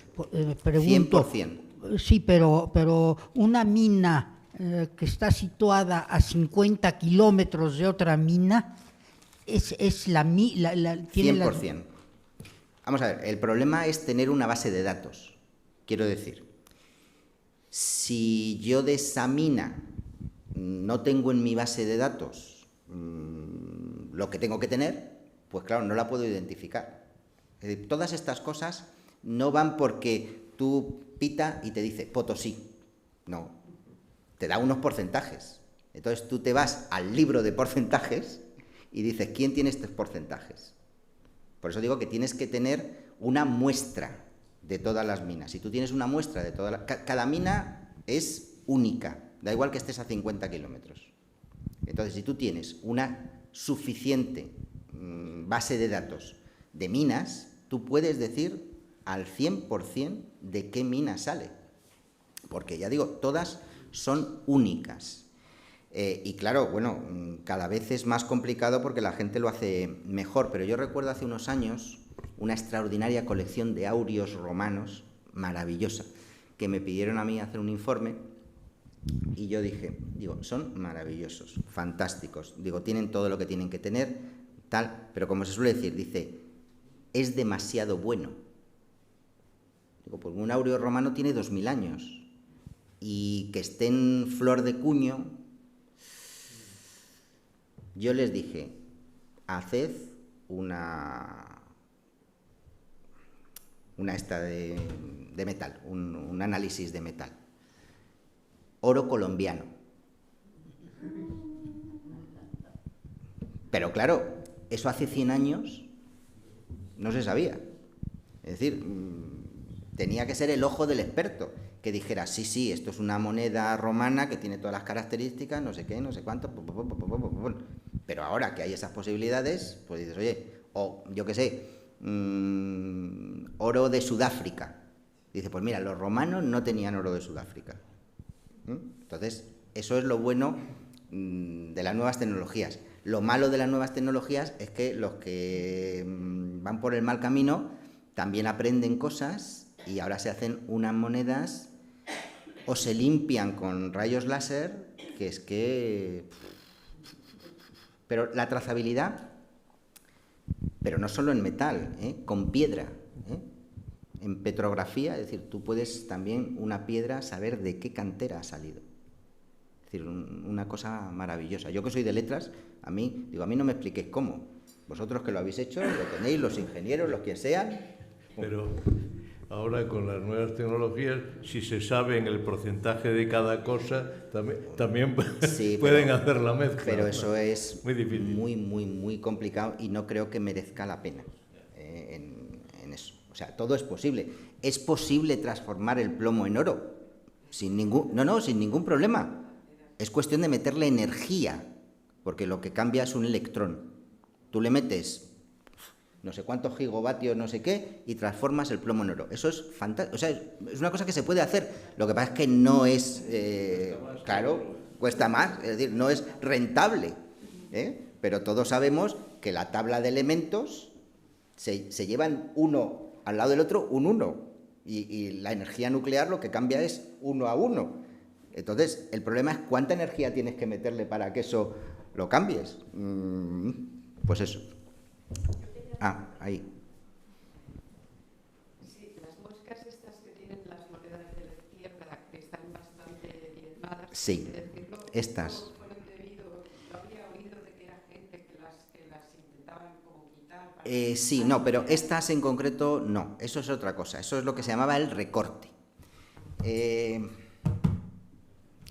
Speaker 4: Pregunto.
Speaker 2: 100%.
Speaker 4: Sí, pero una mina que está situada a 50 kilómetros de otra mina, es la tiene
Speaker 2: 100%. Vamos a ver, el problema es tener una base de datos. Quiero decir, si yo de esa mina no tengo en mi base de datos lo que tengo que tener, pues claro, no la puedo identificar. Es decir, todas estas cosas no van porque tú pita y te dice Potosí. No, te da unos porcentajes. Entonces tú te vas al libro de porcentajes y dices, ¿quién tiene estos porcentajes? Por eso digo que tienes que tener una muestra de todas las minas. Si tú tienes una muestra de todas las... Cada mina es única, da igual que estés a 50 kilómetros. Entonces, si tú tienes una suficiente base de datos de minas, tú puedes decir al 100% de qué mina sale. Porque, ya digo, todas son únicas. Y claro, bueno, cada vez es más complicado porque la gente lo hace mejor, pero yo recuerdo hace unos años una extraordinaria colección de aurios romanos, maravillosa, que me pidieron a mí hacer un informe y yo digo, son maravillosos, fantásticos, digo, tienen todo lo que tienen que tener, tal, pero como se suele decir, dice, es demasiado bueno. Digo, pues un aureo romano tiene 2000 años y que esté en flor de cuño. Yo les dije, haced una esta de metal, un análisis de metal. Oro colombiano. Pero claro, eso hace 100 años no se sabía. Es decir, tenía que ser el ojo del experto. que dijera, sí, sí, esto es una moneda romana que tiene todas las características, no sé qué, no sé cuánto, pero ahora que hay esas posibilidades, pues dices, oye, o yo qué sé, oro de Sudáfrica. Dice, pues mira, los romanos no tenían oro de Sudáfrica. Entonces, eso es lo bueno de las nuevas tecnologías. Lo malo de las nuevas tecnologías es que los que van por el mal camino también aprenden cosas y ahora se hacen unas monedas o se limpian con rayos láser, que es que... Pero la trazabilidad, pero no solo en metal, con piedra, en petrografía, es decir, tú puedes también una piedra saber de qué cantera ha salido. Es decir, una cosa maravillosa. Yo que soy de letras, a mí no me expliquéis cómo. Vosotros que lo habéis hecho, lo tenéis, los ingenieros, los que sean.
Speaker 1: Pero ahora con las nuevas tecnologías, si se sabe en el porcentaje de cada cosa, también
Speaker 2: sí,
Speaker 1: pueden hacer la mezcla.
Speaker 2: Pero eso es
Speaker 1: muy difícil,
Speaker 2: muy complicado y no creo que merezca la pena en eso. O sea, todo es posible. Es posible transformar el plomo en oro sin ningún problema. Es cuestión de meterle energía, porque lo que cambia es un electrón. Tú le metes no sé cuántos gigavatios, no sé qué, y transformas el plomo en oro. Eso es fantástico. O sea, es una cosa que se puede hacer. Lo que pasa es que no es, claro, cuesta más, es decir, no es rentable. Pero todos sabemos que la tabla de elementos se llevan uno al lado del otro, un 1. Y la energía nuclear lo que cambia es 1 a 1. Entonces, el problema es cuánta energía tienes que meterle para que eso lo cambies. Pues eso. Ahí.
Speaker 5: Sí, las moscas estas que tienen las monedas de la izquierda, que están bastante diezmadas.
Speaker 2: Sí, estas.
Speaker 5: Yo había oído de que era gente que las intentaban como quitar.
Speaker 2: Sí, no, pero estas en concreto no, eso es otra cosa, eso es lo que se llamaba el recorte.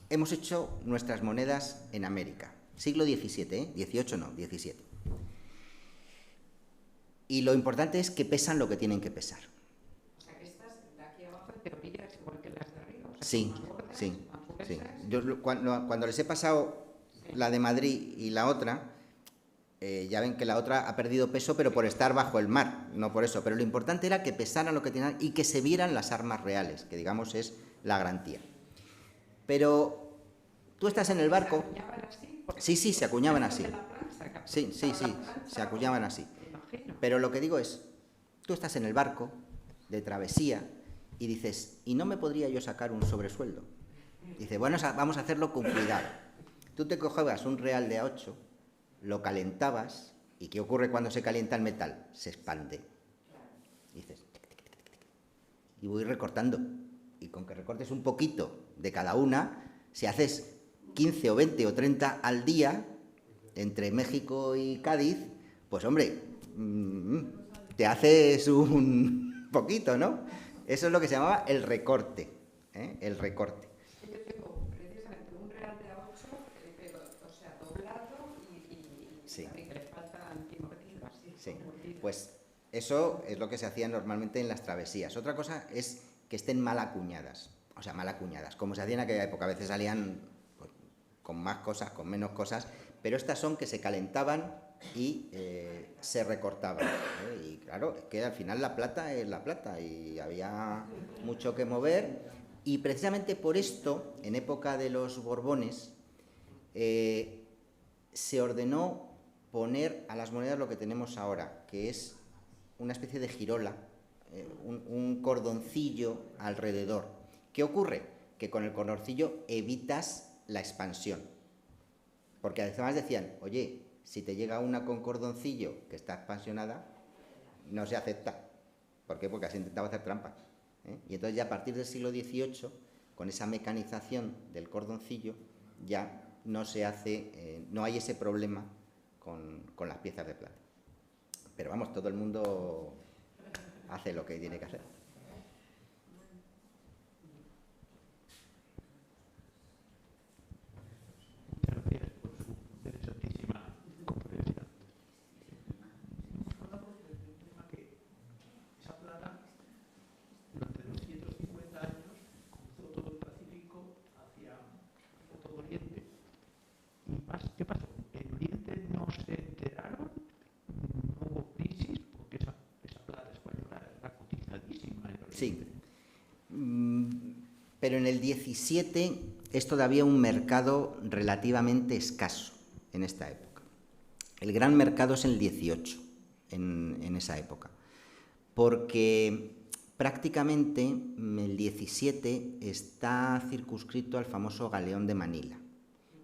Speaker 2: Hemos hecho nuestras monedas en América, siglo XVII, XVIII no, XVII. Y lo importante es que pesan lo que tienen que pesar.
Speaker 5: O sea, que estas de aquí abajo en teoría es igual que las de arriba. O sea,
Speaker 2: Sí,
Speaker 5: gordas,
Speaker 2: sí.
Speaker 5: gruesas.
Speaker 2: Yo cuando les he pasado la de Madrid y la otra, ya ven que la otra ha perdido peso, pero por estar bajo el mar, no por eso. Pero lo importante era que pesaran lo que tenían y que se vieran las armas reales, que digamos es la garantía. Pero tú estás en el barco...
Speaker 5: ¿Se acuñaban así?
Speaker 2: Sí, se acuñaban así. Sí,
Speaker 5: se
Speaker 2: se acuñaban así. Pero lo que digo es, tú estás en el barco de travesía y dices, ¿y no me podría yo sacar un sobresueldo? Dice, bueno, vamos a hacerlo con cuidado. Tú te cogías un real de A8, lo calentabas, ¿y qué ocurre cuando se calienta el metal? Se expande. Y dices, y voy recortando. Y con que recortes un poquito de cada una, si haces 15 o 20 o 30 al día, entre México y Cádiz, pues hombre, te haces un poquito, ¿no? Eso es lo que se llamaba el recorte, el recorte.
Speaker 5: Yo tengo precisamente un real de A8, o sea, doblado y
Speaker 2: sí.
Speaker 5: también que le falta antimordido, así.
Speaker 2: Sí, pues eso es lo que se hacía normalmente en las travesías. Otra cosa es que estén mal acuñadas, o sea, mal acuñadas, como se hacía en aquella época. A veces salían pues, con más cosas, con menos cosas, pero estas son que se calentaban y se recortaban. Y claro, es que al final la plata es la plata y había mucho que mover. Y precisamente por esto, en época de los Borbones, se ordenó poner a las monedas lo que tenemos ahora, que es una especie de girola, un cordoncillo alrededor. ¿Qué ocurre? Que con el cordoncillo evitas la expansión. Porque además decían, oye, si te llega una con cordoncillo que está expansionada, no se acepta. ¿Por qué? Porque has intentado hacer trampa. Y entonces ya a partir del siglo XVIII, con esa mecanización del cordoncillo, ya no se hace, no hay ese problema con las piezas de plata. Pero vamos, todo el mundo hace lo que tiene que hacer.
Speaker 6: Gracias por su interesantísima conferencia. Hemos hablado del tema que esa plata durante 250 años cruzó
Speaker 2: Sí. Pero en el 17 es todavía un mercado relativamente escaso en esta época. El gran mercado es en el 18, en esa época, porque prácticamente el 17 está circunscrito al famoso galeón de Manila,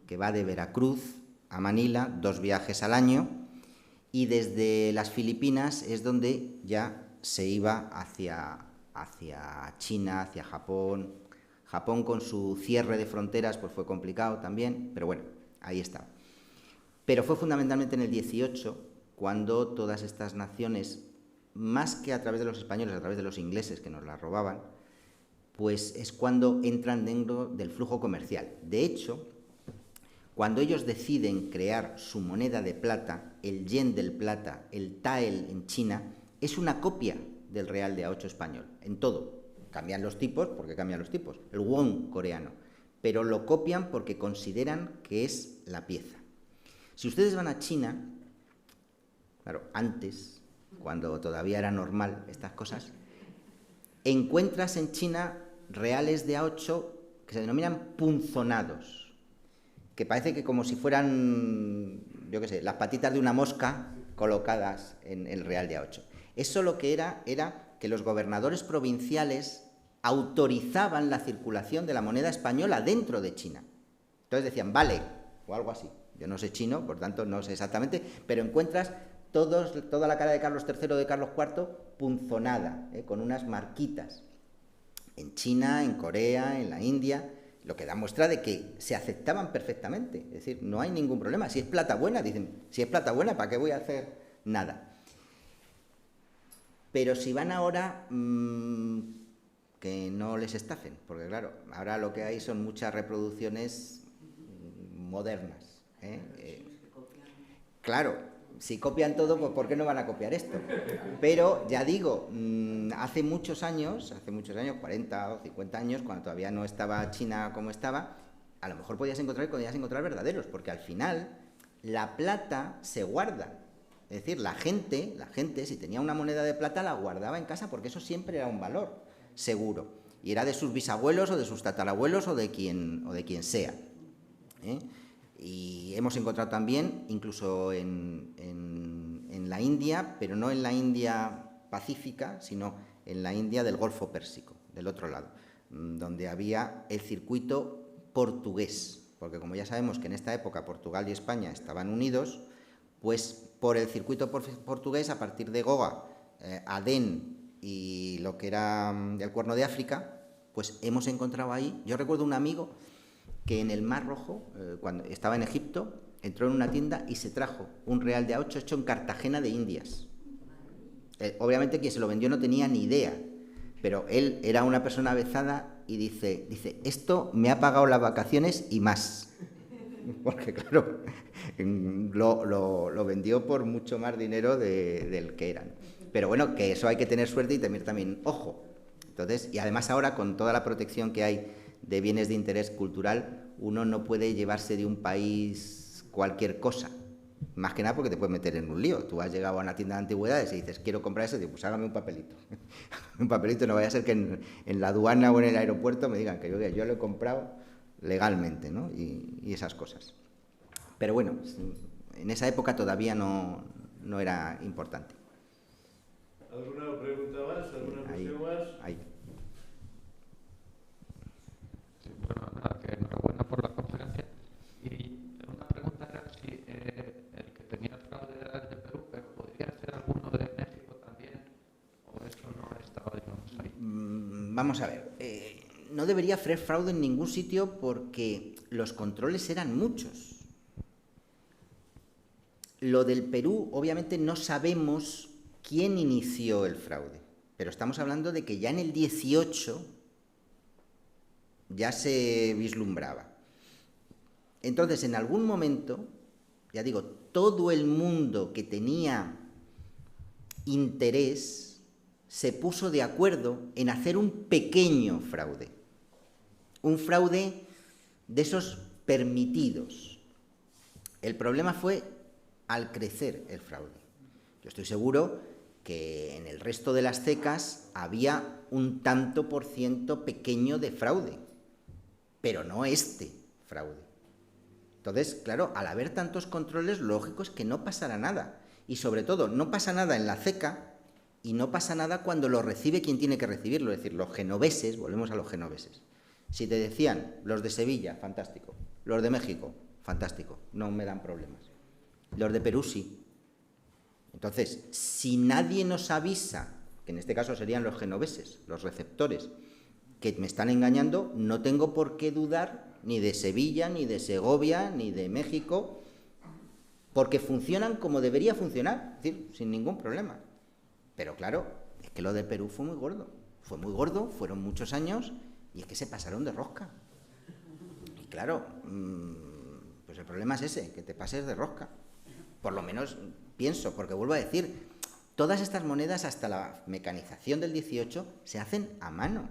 Speaker 2: que va de Veracruz a Manila, 2 viajes al año, y desde las Filipinas es donde ya se iba hacia China, hacia Japón. Japón, con su cierre de fronteras, pues fue complicado también, pero bueno, ahí está. Pero fue fundamentalmente en el 18 cuando todas estas naciones, más que a través de los españoles, a través de los ingleses que nos la robaban, pues es cuando entran dentro del flujo comercial. De hecho, cuando ellos deciden crear su moneda de plata, el yen del plata, el tael en China, es una copia del real de A8 español, en todo. Cambian los tipos, porque cambian los tipos, el won coreano, pero lo copian porque consideran que es la pieza. Si ustedes van a China, claro, antes, cuando todavía era normal estas cosas, encuentras en China reales de A8 que se denominan punzonados, que parece que como si fueran, yo qué sé, las patitas de una mosca colocadas en el real de A8. Eso lo que era que los gobernadores provinciales autorizaban la circulación de la moneda española dentro de China. Entonces decían, vale, o algo así. Yo no sé chino, por tanto no sé exactamente, pero encuentras toda la cara de Carlos III, de Carlos IV, punzonada, con unas marquitas. En China, en Corea, en la India, lo que da muestra de que se aceptaban perfectamente. Es decir, no hay ningún problema. Si es plata buena, dicen, si es plata buena, ¿para qué voy a hacer nada? Pero si van ahora, que no les estafen, porque claro, ahora lo que hay son muchas reproducciones modernas. Claro, si copian todo, pues ¿por qué no van a copiar esto? Pero ya digo, hace muchos años, 40 o 50 años, cuando todavía no estaba China como estaba, a lo mejor podías encontrar verdaderos, porque al final la plata se guarda. Es decir, la gente, si tenía una moneda de plata, la guardaba en casa porque eso siempre era un valor seguro. Y era de sus bisabuelos o de sus tatarabuelos o de quien sea. Y hemos encontrado también, incluso en la India, pero no en la India pacífica, sino en la India del Golfo Pérsico, del otro lado, donde había el circuito portugués. Porque como ya sabemos que en esta época Portugal y España estaban unidos, pues por el circuito portugués, a partir de Goa, Adén y lo que era el Cuerno de África, pues hemos encontrado ahí. Yo recuerdo un amigo que en el Mar Rojo, cuando estaba en Egipto, entró en una tienda y se trajo un real de A8 hecho en Cartagena de Indias. Obviamente quien se lo vendió no tenía ni idea, pero él era una persona avezada y dice, esto me ha pagado las vacaciones y más. Porque claro, lo vendió por mucho más dinero del que eran. Pero bueno, que eso hay que tener suerte y tener también ojo. Entonces, y además ahora con toda la protección que hay de bienes de interés cultural, uno no puede llevarse de un país cualquier cosa. Más que nada porque te puedes meter en un lío. Tú has llegado a una tienda de antigüedades y dices, quiero comprar eso, y digo, pues hágame un papelito. Un papelito, no vaya a ser que en la aduana o en el aeropuerto me digan que yo lo he comprado legalmente, ¿no? Y esas cosas. Pero bueno, en esa época todavía no era importante.
Speaker 1: ¿Alguna pregunta más? ¿Alguna cuestión más?
Speaker 2: Ahí.
Speaker 6: Sí, bueno, nada, que enhorabuena por la conferencia. Y una pregunta era si el que tenía el fraude era el de Perú, pero ¿podría ser alguno de México también? ¿O eso no estaba, digamos, ahí?
Speaker 2: Vamos a ver. No debería haber fraude en ningún sitio porque los controles eran muchos. Lo del Perú, obviamente no sabemos quién inició el fraude, pero estamos hablando de que ya en el 18 ya se vislumbraba. Entonces, en algún momento, ya digo, todo el mundo que tenía interés se puso de acuerdo en hacer un pequeño fraude. Un fraude de esos permitidos. El problema fue al crecer el fraude. Yo estoy seguro que en el resto de las CECAs había un tanto por ciento pequeño de fraude, pero no este fraude. Entonces, claro, al haber tantos controles, lógico es que no pasará nada. Y sobre todo, no pasa nada en la CECA y no pasa nada cuando lo recibe quien tiene que recibirlo, es decir, los genoveses, volvemos a los genoveses. Si te decían, los de Sevilla, fantástico, los de México, fantástico, no me dan problemas. Los de Perú sí. Entonces, si nadie nos avisa, que en este caso serían los genoveses, los receptores, que me están engañando, no tengo por qué dudar ni de Sevilla, ni de Segovia, ni de México, porque funcionan como debería funcionar, es decir, sin ningún problema. Pero claro, es que lo de Perú fue muy gordo, fueron muchos años, y es que se pasaron de rosca. Y claro, pues el problema es ese, que te pases de rosca. Por lo menos pienso, porque vuelvo a decir, todas estas monedas hasta la mecanización del 18 se hacen a mano.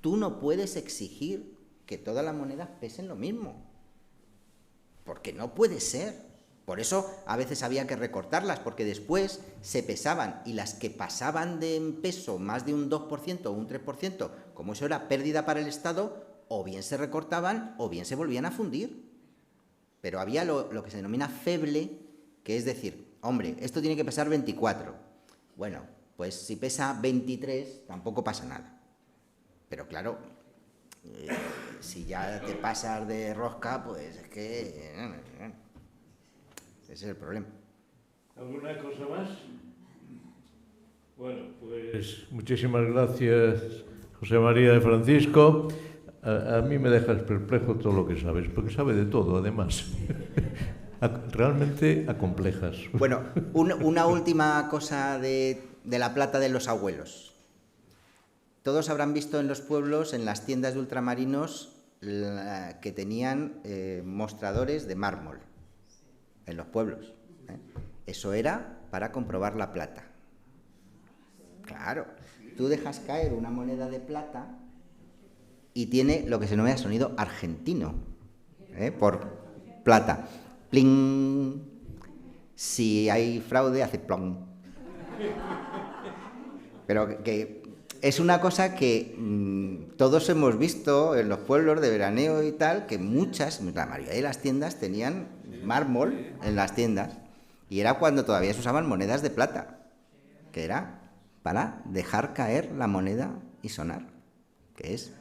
Speaker 2: Tú no puedes exigir que todas las monedas pesen lo mismo, porque no puede ser. Por eso a veces había que recortarlas, porque después se pesaban y las que pasaban de en peso más de un 2% o un 3%, como eso era pérdida para el Estado, o bien se recortaban o bien se volvían a fundir. Pero había lo que se denomina feble, que es decir, hombre, esto tiene que pesar 24. Bueno, pues si pesa 23 tampoco pasa nada. Pero claro, si ya te pasas de rosca, pues es que... ese es el problema.
Speaker 1: ¿Alguna cosa más? Bueno, pues muchísimas gracias, José María de Francisco. A mí me dejas perplejo todo lo que sabes, porque sabe de todo, además. Realmente acomplejas.
Speaker 2: Bueno, una última cosa de la plata de los abuelos. Todos habrán visto en los pueblos, en las tiendas de ultramarinos, que tenían mostradores de mármol en los pueblos. Eso era para comprobar la plata. Claro, tú dejas caer una moneda de plata y tiene lo que se denomina sonido argentino, por plata. Pling. Si hay fraude, hace plong. Pero que es una cosa que todos hemos visto en los pueblos de veraneo y tal, que la mayoría de las tiendas tenían mármol en las tiendas, y era cuando todavía se usaban monedas de plata, que era para dejar caer la moneda y sonar, que es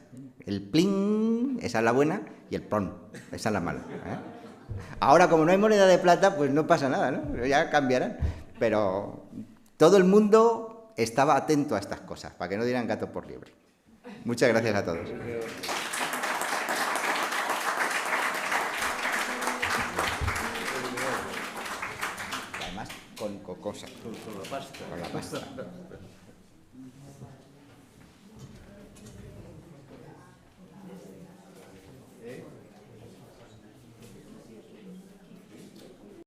Speaker 2: el pling, esa es la buena, y el plon, esa es la mala. Ahora, como no hay moneda de plata, pues no pasa nada, ¿no? Ya cambiarán, pero todo el mundo estaba atento a estas cosas, para que no dieran gato por liebre. Muchas gracias a todos. Además, con cosas.
Speaker 1: Con la pasta.
Speaker 2: Con la pasta.